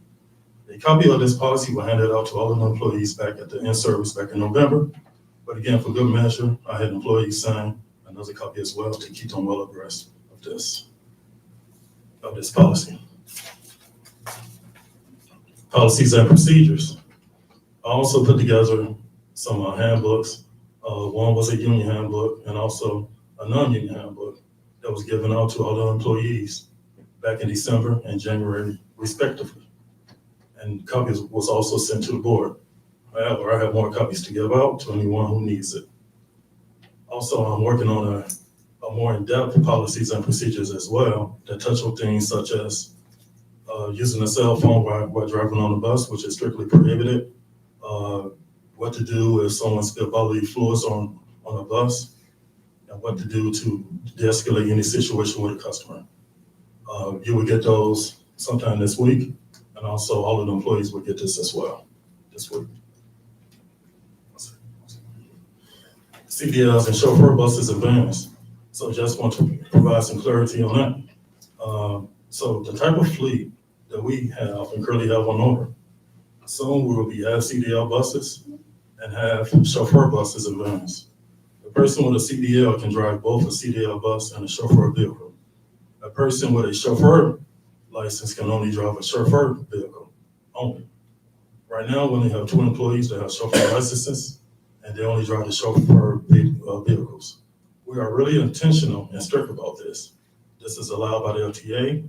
A copy of this policy was handed out to all of the employees back at the in-service back in November. But again, for good measure, I had employees sign another copy as well to keep them well abreast of this policy. Policies and procedures. I also put together some handbooks. One was a union handbook and also a non-union handbook that was given out to all the employees back in December and January respectively. And copies was also sent to the board. However, I have more copies to give out to anyone who needs it. Also, I'm working on a more in-depth policies and procedures as well that touch on things such as using a cell phone while driving on the bus, which is strictly prohibited. What to do if someone spilled bodily fluids on a bus, and what to do to de-escalate any situation with a customer. You will get those sometime this week, and also all of the employees will get this as well this week. CDLs and chauffeur buses and vans. So just want to provide some clarity on that. So the type of fleet that we have and currently have on order, soon we will be have CDL buses and have chauffeur buses and vans. The person with a CDL can drive both a CDL bus and a chauffeur vehicle. A person with a chauffeur license can only drive a chauffeur vehicle only. Right now, we only have 2 employees that have chauffeur licenses, and they only drive the chauffeur vehicles. We are really intentional and strict about this. This is allowed by the LTA,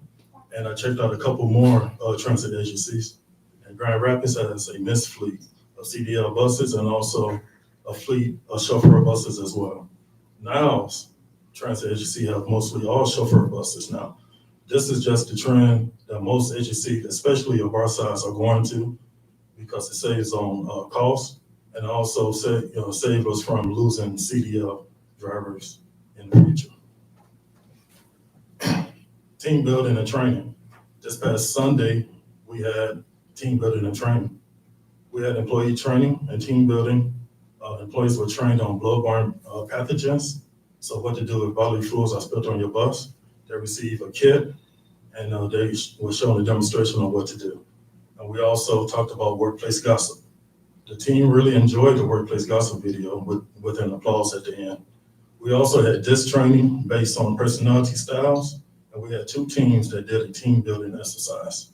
and I checked out a couple more transit agencies. And Grand Rapids has a mixed fleet of CDL buses and also a fleet of chauffeur buses as well. Niles Transit Agency have mostly all chauffeur buses now. This is just the trend that most agencies, especially of our size, are going to, because it saves on cost and also save us from losing CDL drivers in the future. Team building and training. This past Sunday, we had team building and training. We had employee training and team building. Employees were trained on bloodborne pathogens. So what to do if bodily fluids are spilled on your bus. They receive a kit, and they were shown a demonstration on what to do. And we also talked about workplace gossip. The team really enjoyed the workplace gossip video with an applause at the end. We also had disc training based on personality styles, and we had 2 teams that did a team building exercise.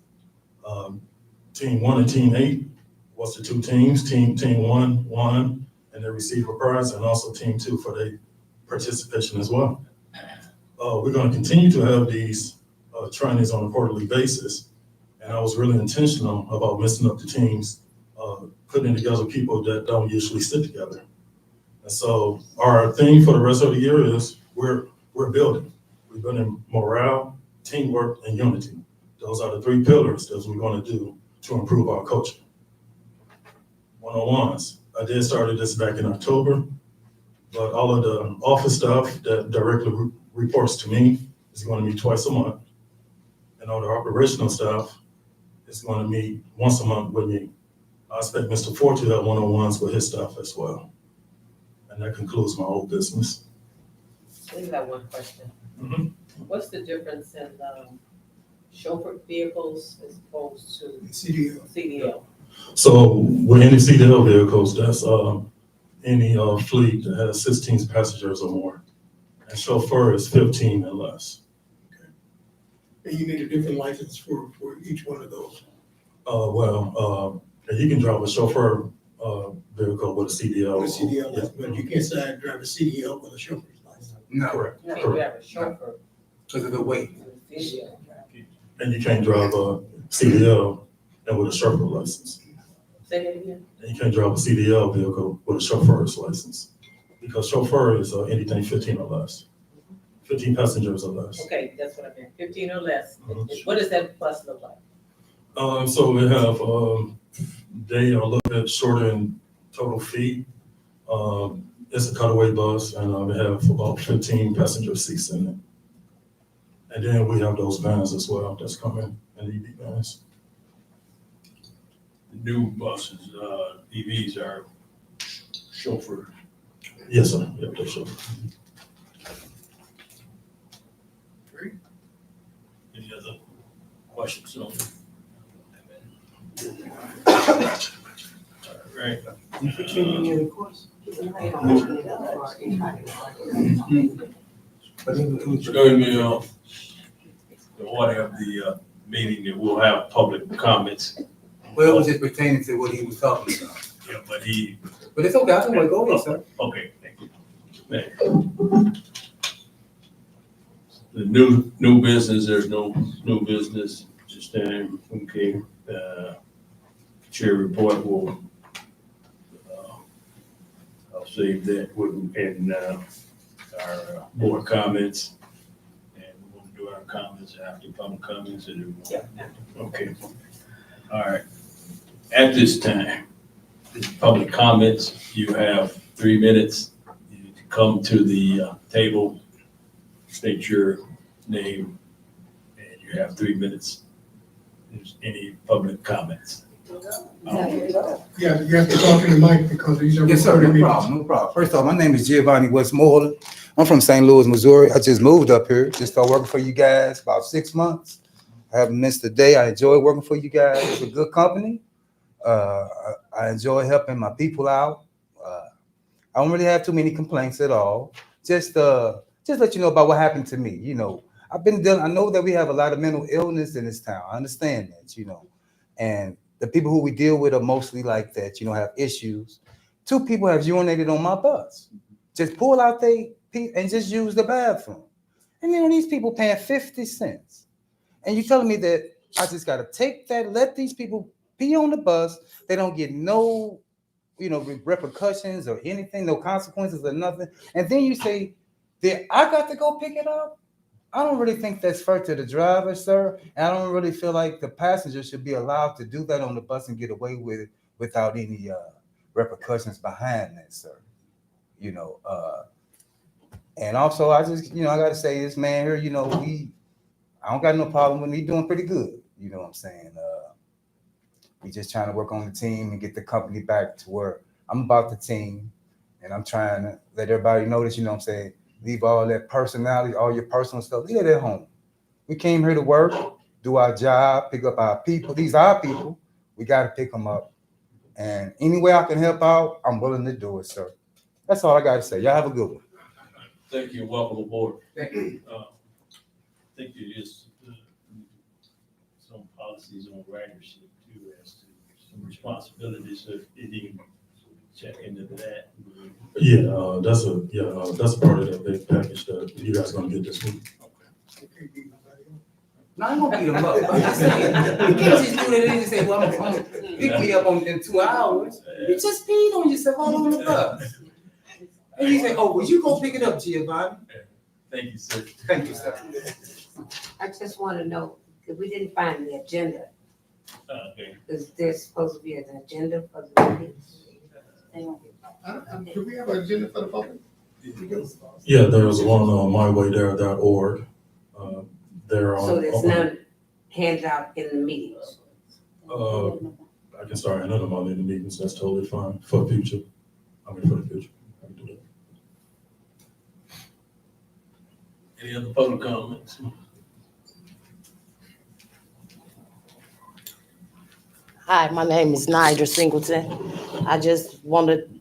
Team 1 and Team 8 was the 2 teams. Team 1 won, and they received a prize, and also Team 2 for their participation as well. We're going to continue to have these trainings on a quarterly basis, and I was really intentional about mixing up the teams, putting together people that don't usually sit together. And so our theme for the rest of the year is we're building. We're building morale, teamwork, and unity. Those are the 3 pillars that we're going to do to improve our culture. One-on-ones. I did started this back in October, but all of the office staff that directly reports to me is going to meet twice a month. And all the operational staff is going to meet once a month with me. I expect Mr. Ford to have one-on-ones with his staff as well. And that concludes my whole business. I just have one question. Mhm. What's the difference in chauffeur vehicles as opposed to CDL. CDL? So with any CDL vehicles, that's any fleet that has 16 passengers or more. And chauffeur is 15 and less. And you need a different license for each one of those. You can drive a chauffeur vehicle with a CDL. With a CDL, Yeah. but you can't say drive a CDL with a chauffeur's license. No, Correct. You can't have a chauffeur because of the weight. with a CDL. And you can't drive a CDL and with a chauffeur license. Say that again? And you can't drive a CDL vehicle with a chauffeur's license. Because chauffeur is anything 15 or less. 15 passengers or less. Okay, that's what I meant, 15 or less. Mhm. What does that bus look like? So we have, they are a little bit shorter in total feet. It's a cutaway bus, and we have about 15 passenger seats in it. And then we have those vans as well that's coming, and EV vans. The new buses, EVs are chauffeur. Yes, sir. Yep, they're chauffeur. Any other questions on? All right. You continue any other course? During the order of the meeting, that we'll have public comments. Well, it was just pertaining to what he was talking about. Yeah, But it's okay, I can wait, go ahead, sir. okay, thank you. The new business, there's no new business, just, okay, chair report will, I'll save that in our board comments. And we're gonna do our comments after public comments and okay. All right. At this time, public comments, you have 3 minutes. You come to the table, state your name, and you have 3 minutes. Is any public comments? Yeah, you have to talk in the mic because these are. Yes, sir, recorded no meetings. problem, no problem. First off, my name is Giovanni Westmoreland. I'm from St. Louis, Missouri. I just moved up here, just started working for you guys about 6 months. I haven't missed a day. I enjoy working for you guys. It's a good company. I enjoy helping my people out. I don't really have too many complaints at all. Just let you know about what happened to me. You know, I know that we have a lot of mental illness in this town. I understand that, and the people who we deal with are mostly like that, have issues. 2 people have urinated on my bus. Just pull out and just use the bathroom. And these people paying 50 cents. And you telling me that I just got to take that, let these people pee on the bus. They don't get no, repercussions or anything, no consequences or nothing. And then you say that I got to go pick it up. I don't really think that's fair to the driver, sir. And I don't really feel like the passenger should be allowed to do that on the bus and get away with it without any repercussions behind that, sir. And also I just, I got to say this man here, I don't got no problem with me doing pretty good. You know what I'm saying? We just trying to work on the team and get the company back to where I'm about the team. And I'm trying to let everybody know that, leave all that personality, all your personal stuff, leave it at home. We came here to work, do our job, pick up our people. These are our people. We got to pick them up. And any way I can help out, I'm willing to do it, sir. That's all I got to say. Y'all have a good one. Thank you. Welcome aboard. Thank you. I think there is some policies on ridership too, as to some responsibilities. So if you can check into that. Yeah, that's a part of that big package that you guys gonna get this week. No, I'm gonna beat them up. I'm just saying, you can't just do that and just say, well, I'm gonna pick me up in 2 hours. You just peed on yourself all on the bus. And you say, oh, well, you go pick it up, Giovanni. Thank you, sir. Thank you, sir. I just want to know, because we didn't find the agenda. Okay. Is there supposed to be an agenda for the meeting? Do we have an agenda for the public? Yeah, there's one on mywaythere.org. They're on. So there's none handed out in the meetings? I can start handing them out in the meetings. That's totally fine for future. For the future. I can do that. Any other public comments? Hi, my name is Nigel Singleton. I just wanted,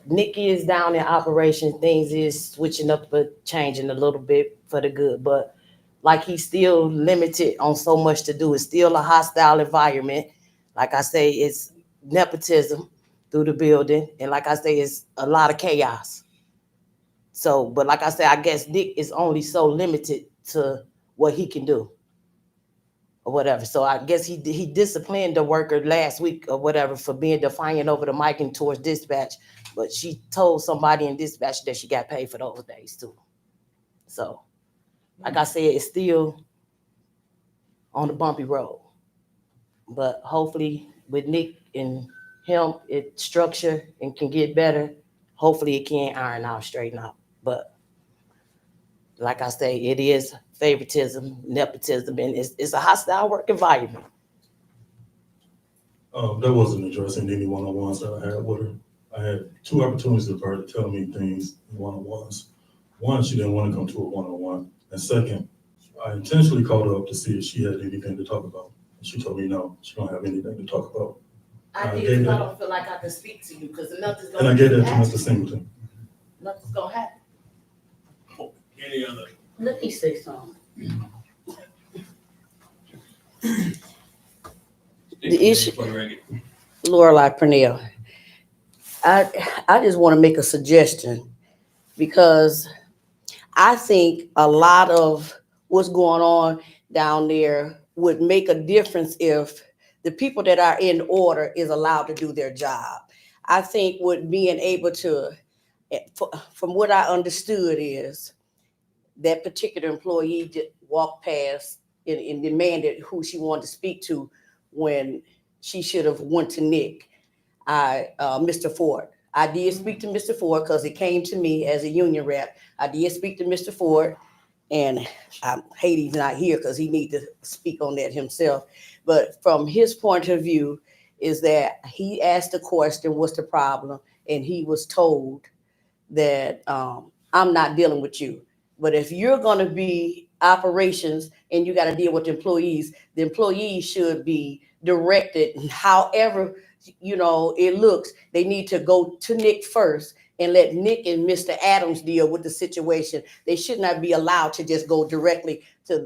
Nikki is down in operation. Things is switching up but changing a little bit for the good. But like he's still limited on so much to do. It's still a hostile environment. Like I say, it's nepotism through the building. And like I say, it's a lot of chaos. So, but like I said, I guess Nick is only so limited to what he can do. Or whatever. So I guess he disciplined the worker last week or whatever for being defiant over the mic and towards dispatch. But she told somebody in dispatch that she got paid for those days too. So, like I said, it's still on the bumpy road. But hopefully with Nick and him, it's structure and can get better. Hopefully it can iron out, straighten out. But like I say, it is favoritism, nepotism, and it's a hostile work environment. That wasn't addressing any one-on-ones that I had with her. I had 2 opportunities for her to tell me things in one-on-ones. One, she didn't want to come to a one-on-one. And second, I intentionally called her up to see if she had anything to talk about. And she told me no, she don't have anything to talk about. I did, I don't feel like I can speak to you because nothing's And I gonna gave that to happen. Mr. Singleton. Nothing's gonna happen. Any other? Let me say something. The issue- For the record. Lorelei Purnell. I just want to make a suggestion because I think a lot of what's going on down there would make a difference if the people that are in order is allowed to do their job. I think with being able to, from what I understood is that particular employee walked past and demanded who she wanted to speak to when she should have went to Nick, Mr. Ford. I did speak to Mr. Ford because it came to me as a union rep. I did speak to Mr. Ford, and I hate he's not here because he needs to speak on that himself. But from his point of view is that he asked the question, what's the problem? And he was told that I'm not dealing with you. But if you're going to be operations and you got to deal with the employees should be directed however, it looks. They need to go to Nick first and let Nick and Mr. Adams deal with the situation. They should not be allowed to just go directly to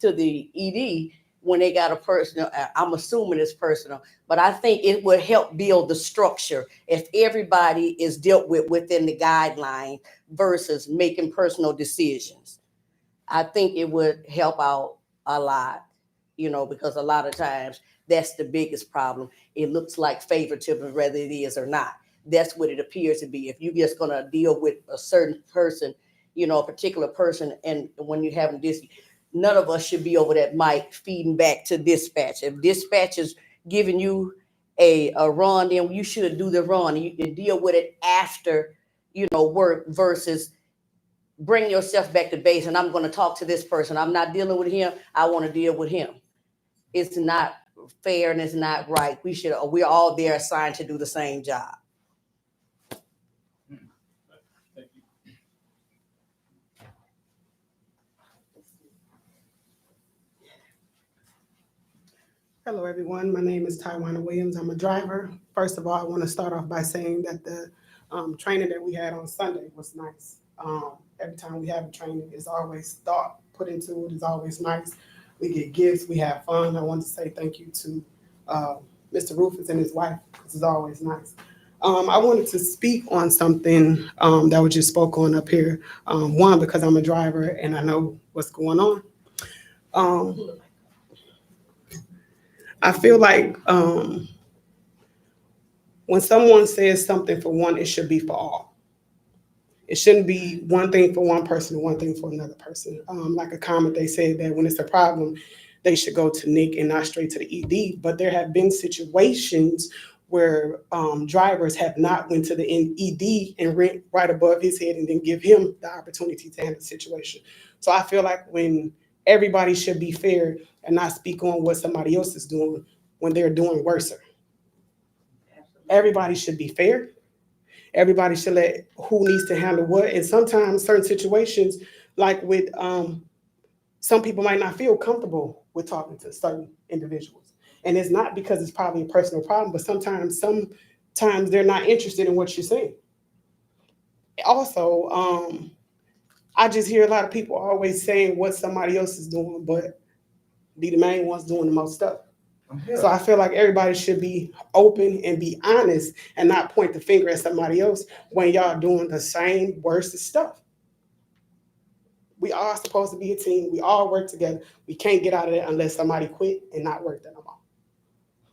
the ED when they got a personal. I'm assuming it's personal, but I think it would help build the structure if everybody is dealt with within the guideline versus making personal decisions. I think it would help out a lot, because a lot of times that's the biggest problem. It looks like favoritism, whether it is or not. That's what it appears to be. If you're just going to deal with a certain person, a particular person, and when you're having this, none of us should be over that mic feeding back to dispatch. If dispatch is giving you a run, then you should do the run. You can deal with it after, work versus bring yourself back to base. And I'm going to talk to this person. I'm not dealing with him. I want to deal with him. It's not fair and it's not right. We're all there assigned to do the same job. Hello, everyone. My name is Tywana Williams. I'm a driver. First of all, I want to start off by saying that the training that we had on Sunday was nice. Every time we have a training, it's always thought put into it. It's always nice. We get gifts. We have fun. I want to say thank you to Mr. Rufus and his wife, because it's always nice. I wanted to speak on something that was just spoke on up here. One, because I'm a driver and I know what's going on. I feel like when someone says something for one, it should be for all. It shouldn't be one thing for one person and one thing for another person. Like a comment, they said that when it's a problem, they should go to Nick and not straight to the ED. But there have been situations where drivers have not went to the ED and went right above his head and then give him the opportunity to handle the situation. So I feel like when everybody should be fair and not speak on what somebody else is doing when they're doing worse. Everybody should be fair. Everybody should let who needs to handle what. And sometimes certain situations, like with some people might not feel comfortable with talking to certain individuals. And it's not because it's probably a personal problem, but sometimes they're not interested in what you're saying. Also, I just hear a lot of people always saying what somebody else is doing, but be the main ones doing the most stuff. So I feel like everybody should be open and be honest and not point the finger at somebody else when y'all doing the same worst stuff. We are supposed to be a team. We all work together. We can't get out of that unless somebody quit and not work there no more.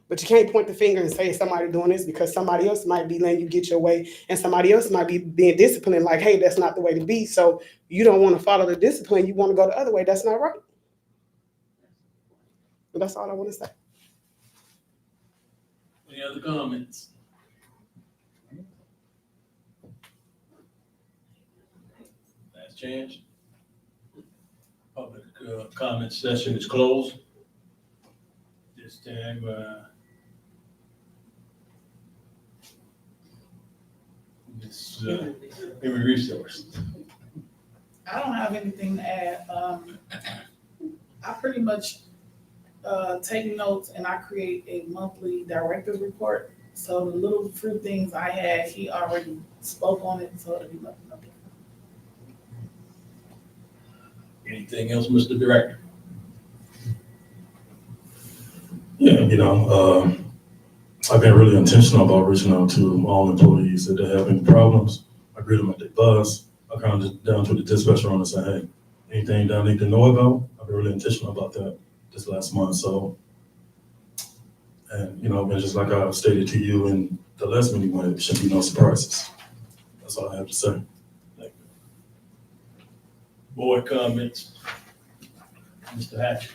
But you can't point the finger and say somebody doing this because somebody else might be letting you get your way and somebody else might be being disciplined like, hey, that's not the way to be. So you don't want to follow the discipline. You want to go the other way. That's not right. But that's all I want to say. Any other comments? Last chance. Public comment session is closed. This time, human resource. I don't have anything to add. I pretty much take notes and I create a monthly director's report. So the little few things I had, he already spoke on it, so it'll be nothing up there. Anything else, Mr. Director? Yeah, I've been really intentional about reaching out to all employees that they have any problems. I greet them at the bus. I come down to the dispatcher and say, hey, anything that I need to know about? I've been really intentional about that this last month. So, and just like I stated to you in the last meeting, when it should be no surprises. That's all I have to say. Thank you. Board comments? Mr. Hatcher.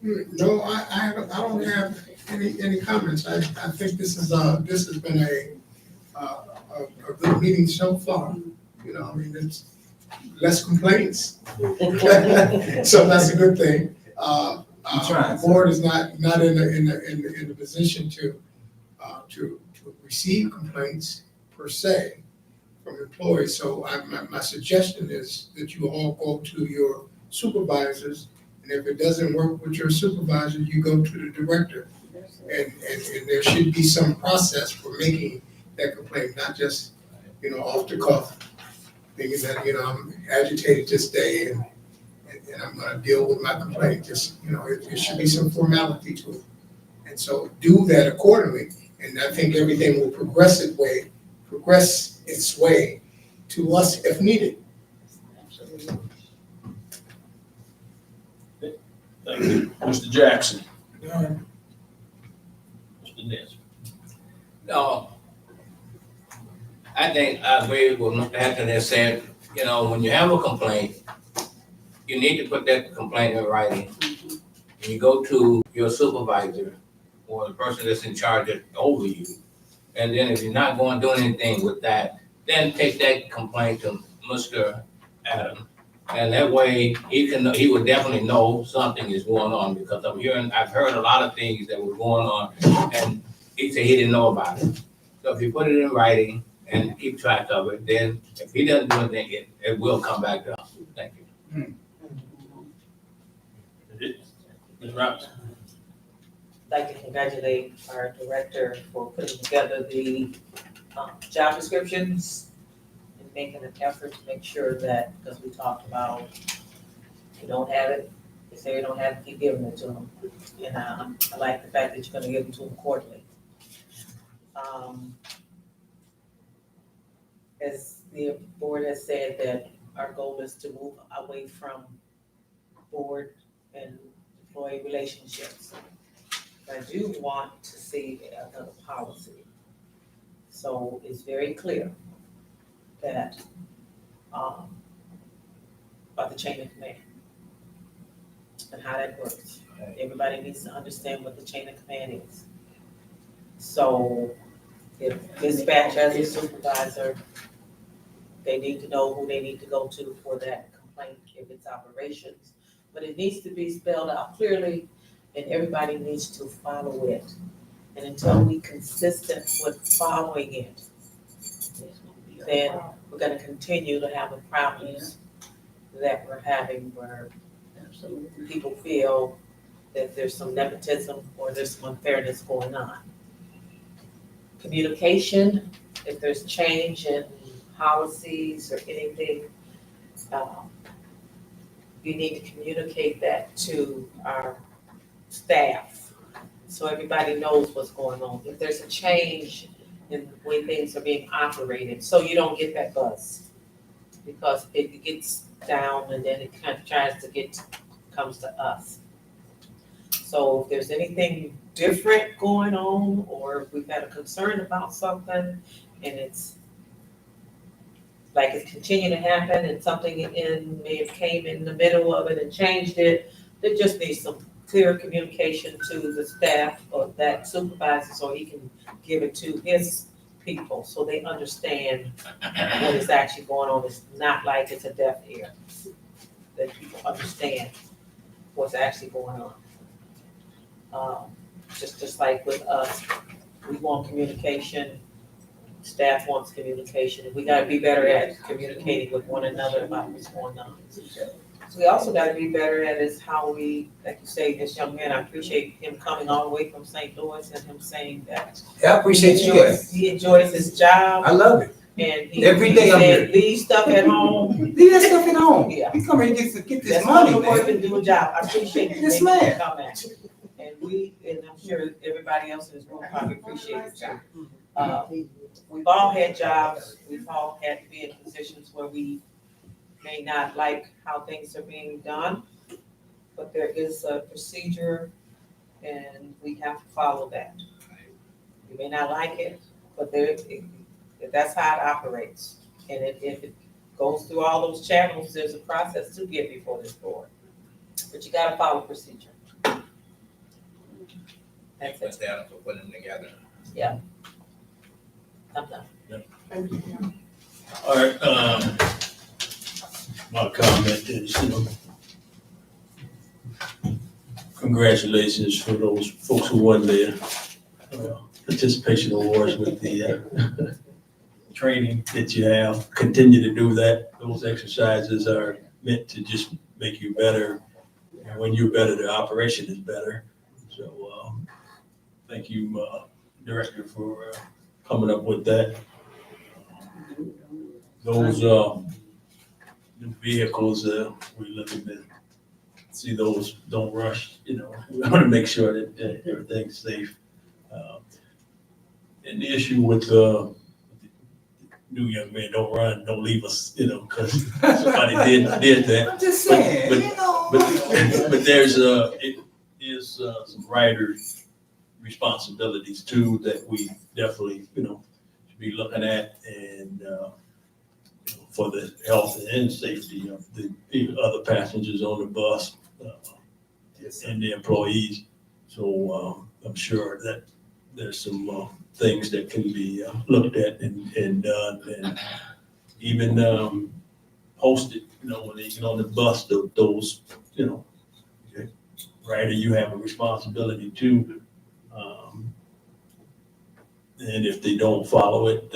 No, I don't have any comments. I think this has been a good meeting so far. It's less complaints. So that's a good thing. The board is not in the position to receive complaints per se from employees. So my suggestion is that you all go to your supervisors, and if it doesn't work with your supervisor, you go to the director. And there should be some process for making that complaint, not just off the cuff. Thinking that, I'm agitated this day and I'm gonna deal with my complaint, just, it should be some formality to it. And so do that accordingly, and I think everything will progress its way to us if needed. Thank you. Mr. Jackson. Mr. Ness. No, I think I agree with Mr. Hampton that said, when you have a complaint, you need to put that complaint in writing. And you go to your supervisor or the person that's in charge over you. And then if you're not going to do anything with that, then take that complaint to Mr. Adam. And that way he would definitely know something is going on, because I've heard a lot of things that were going on and he said he didn't know about it. So if you put it in writing and keep track of it, then if he doesn't do anything, it will come back to us. Thank you. Ms. Robinson. I'd like to congratulate our director for putting together the job descriptions and making an effort to make sure that, because we talked about, if you don't have it, they say you don't have it, keep giving it to them. And I like the fact that you're gonna give them to them quarterly. As the board has said, that our goal is to move away from board and employee relationships. I do want to see another policy. So it's very clear that, about the chain of command and how that works. Everybody needs to understand what the chain of command is. So if dispatch has a supervisor, they need to know who they need to go to for that complaint if it's operations. But it needs to be spelled out clearly and everybody needs to follow it. And until we consistent with following it, then we're gonna continue to have the problems that we're having where people feel that there's some nepotism or there's some unfairness going on. Communication, if there's change in policies or anything, you need to communicate that to our staff so everybody knows what's going on. If there's a change in the way things are being operated, so you don't get that buzz. Because it gets down and then it kind of comes to us. So if there's anything different going on, or if we've had a concern about something and it's like it's continuing to happen and something may have came in the middle of it and changed it, there just needs some clear communication to the staff of that supervisor so he can give it to his people so they understand what is actually going on. It's not like it's a deaf ear. That people understand what's actually going on. Just like with us, we want communication, staff wants communication, and we gotta be better at communicating with one another about what's going on. So we also gotta be better at is how we, like you say, this young man, I appreciate him coming all the way from St. Louis and him saying that. Yeah, I appreciate you guys. He enjoys his job. I love it. And he Every day I'm said, here. leave stuff at home. Leave that stuff at home. Yeah. You come here and get this That's money, come to work man. and do a job. I appreciate you. Yes, making ma'am. that comment. And I'm sure everybody else in this room probably appreciates it too. We've all had jobs, we've all had to be in positions where we may not like how things are being done, but there is a procedure and we have to follow that. You may not like it, but that's how it operates. And if it goes through all those channels, there's a process to get before this board. But you gotta follow procedure. Thanks, Mr. Adam, for putting them together. Yeah. I'm done. All right, my comment is, congratulations for those folks who won their participation awards with the training that you have. Continue to do that. Those exercises are meant to just make you better. And when you're better, the operation is better. So thank you, Director, for coming up with that. those, new vehicles, we looking to see those don't rush, you know, we want to make sure that everything's safe. And the issue with, new young men, don't run, don't leave us, you know, because somebody did that. I'm just saying, But- you know. But there's, it is, some riders' responsibilities too that we definitely, you know, should be looking at and, you know, for the health and safety of the other passengers on the bus, and the employees. So, I'm sure that there's some, things that can be, looked at and done, and even, posted, you know, when they get on the bus, those, you know, rider, you have a responsibility too. And if they don't follow it,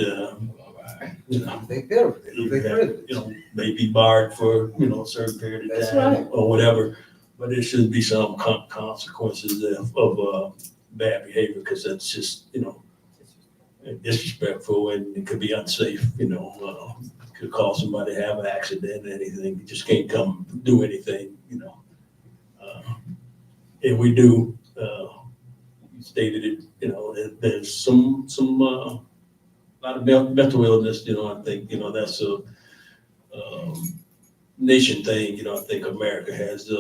you know, They feel it. you They have, feel it. you know, may be barred for, you know, a certain period of That's time right. or whatever. But there should be some consequences of bad behavior, because that's just, you know, disrespectful, and it could be unsafe, you know, could cause somebody to have an accident, anything. You just can't come do anything, you know. And we do, you stated it, you know, there's some, lot of mental illness, you know, I think, you know, that's a, nation thing, you know, I think America has,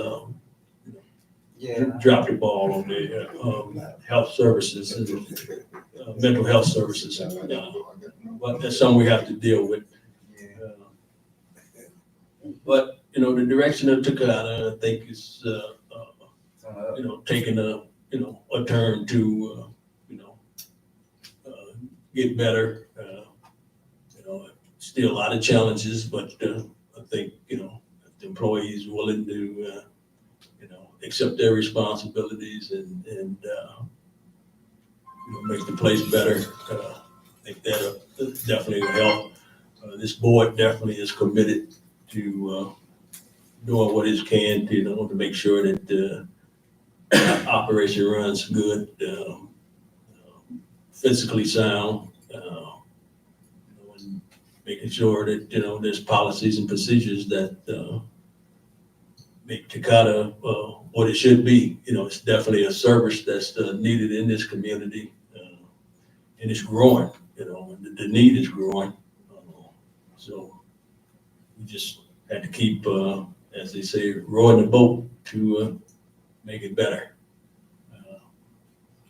dropped the ball on the, health services and, mental health services. But that's something we have to deal with. But, you know, the direction of Takata, I think is, you know, taking a, you know, a turn to, you know, get better. You know, still a lot of challenges, but, I think, you know, if the employees willing to, you know, accept their responsibilities and, you know, make the place better, I think that definitely will help. This board definitely is committed to, doing what it can to, you know, to make sure that the operation runs good, physically sound, you know, and making sure that, you know, there's policies and procedures that, make Takata, what it should be. You know, it's definitely a service that's needed in this community, and it's growing, you know, and the need is growing. So we just had to keep, as they say, rowing the boat to make it better.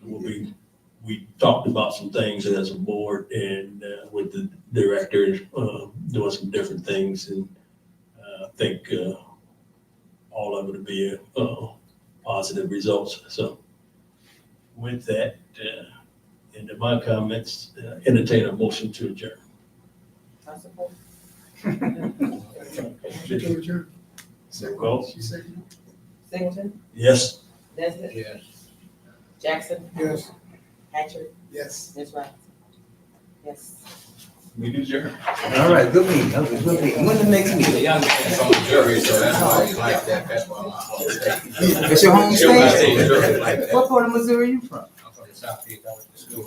We talked about some things as a board and with the director doing some different things, and I think all of it will be positive results. So with that, into my comments, entertain a motion to adjourn. I support. To adjourn. Go. She said, Singleton, Yes. Nesbit, Yes. Jackson, yes, Hatcher, yes. Ms. Robinson. Yes. We do adjourn. All right, good meeting. Okay, good meeting. When the next The meeting? young man from the jury, so that's why he like that, that's why my home state. It's your home Everybody say state? jury like that. What part of Missouri you from? I'm from the Southeast, I went to school.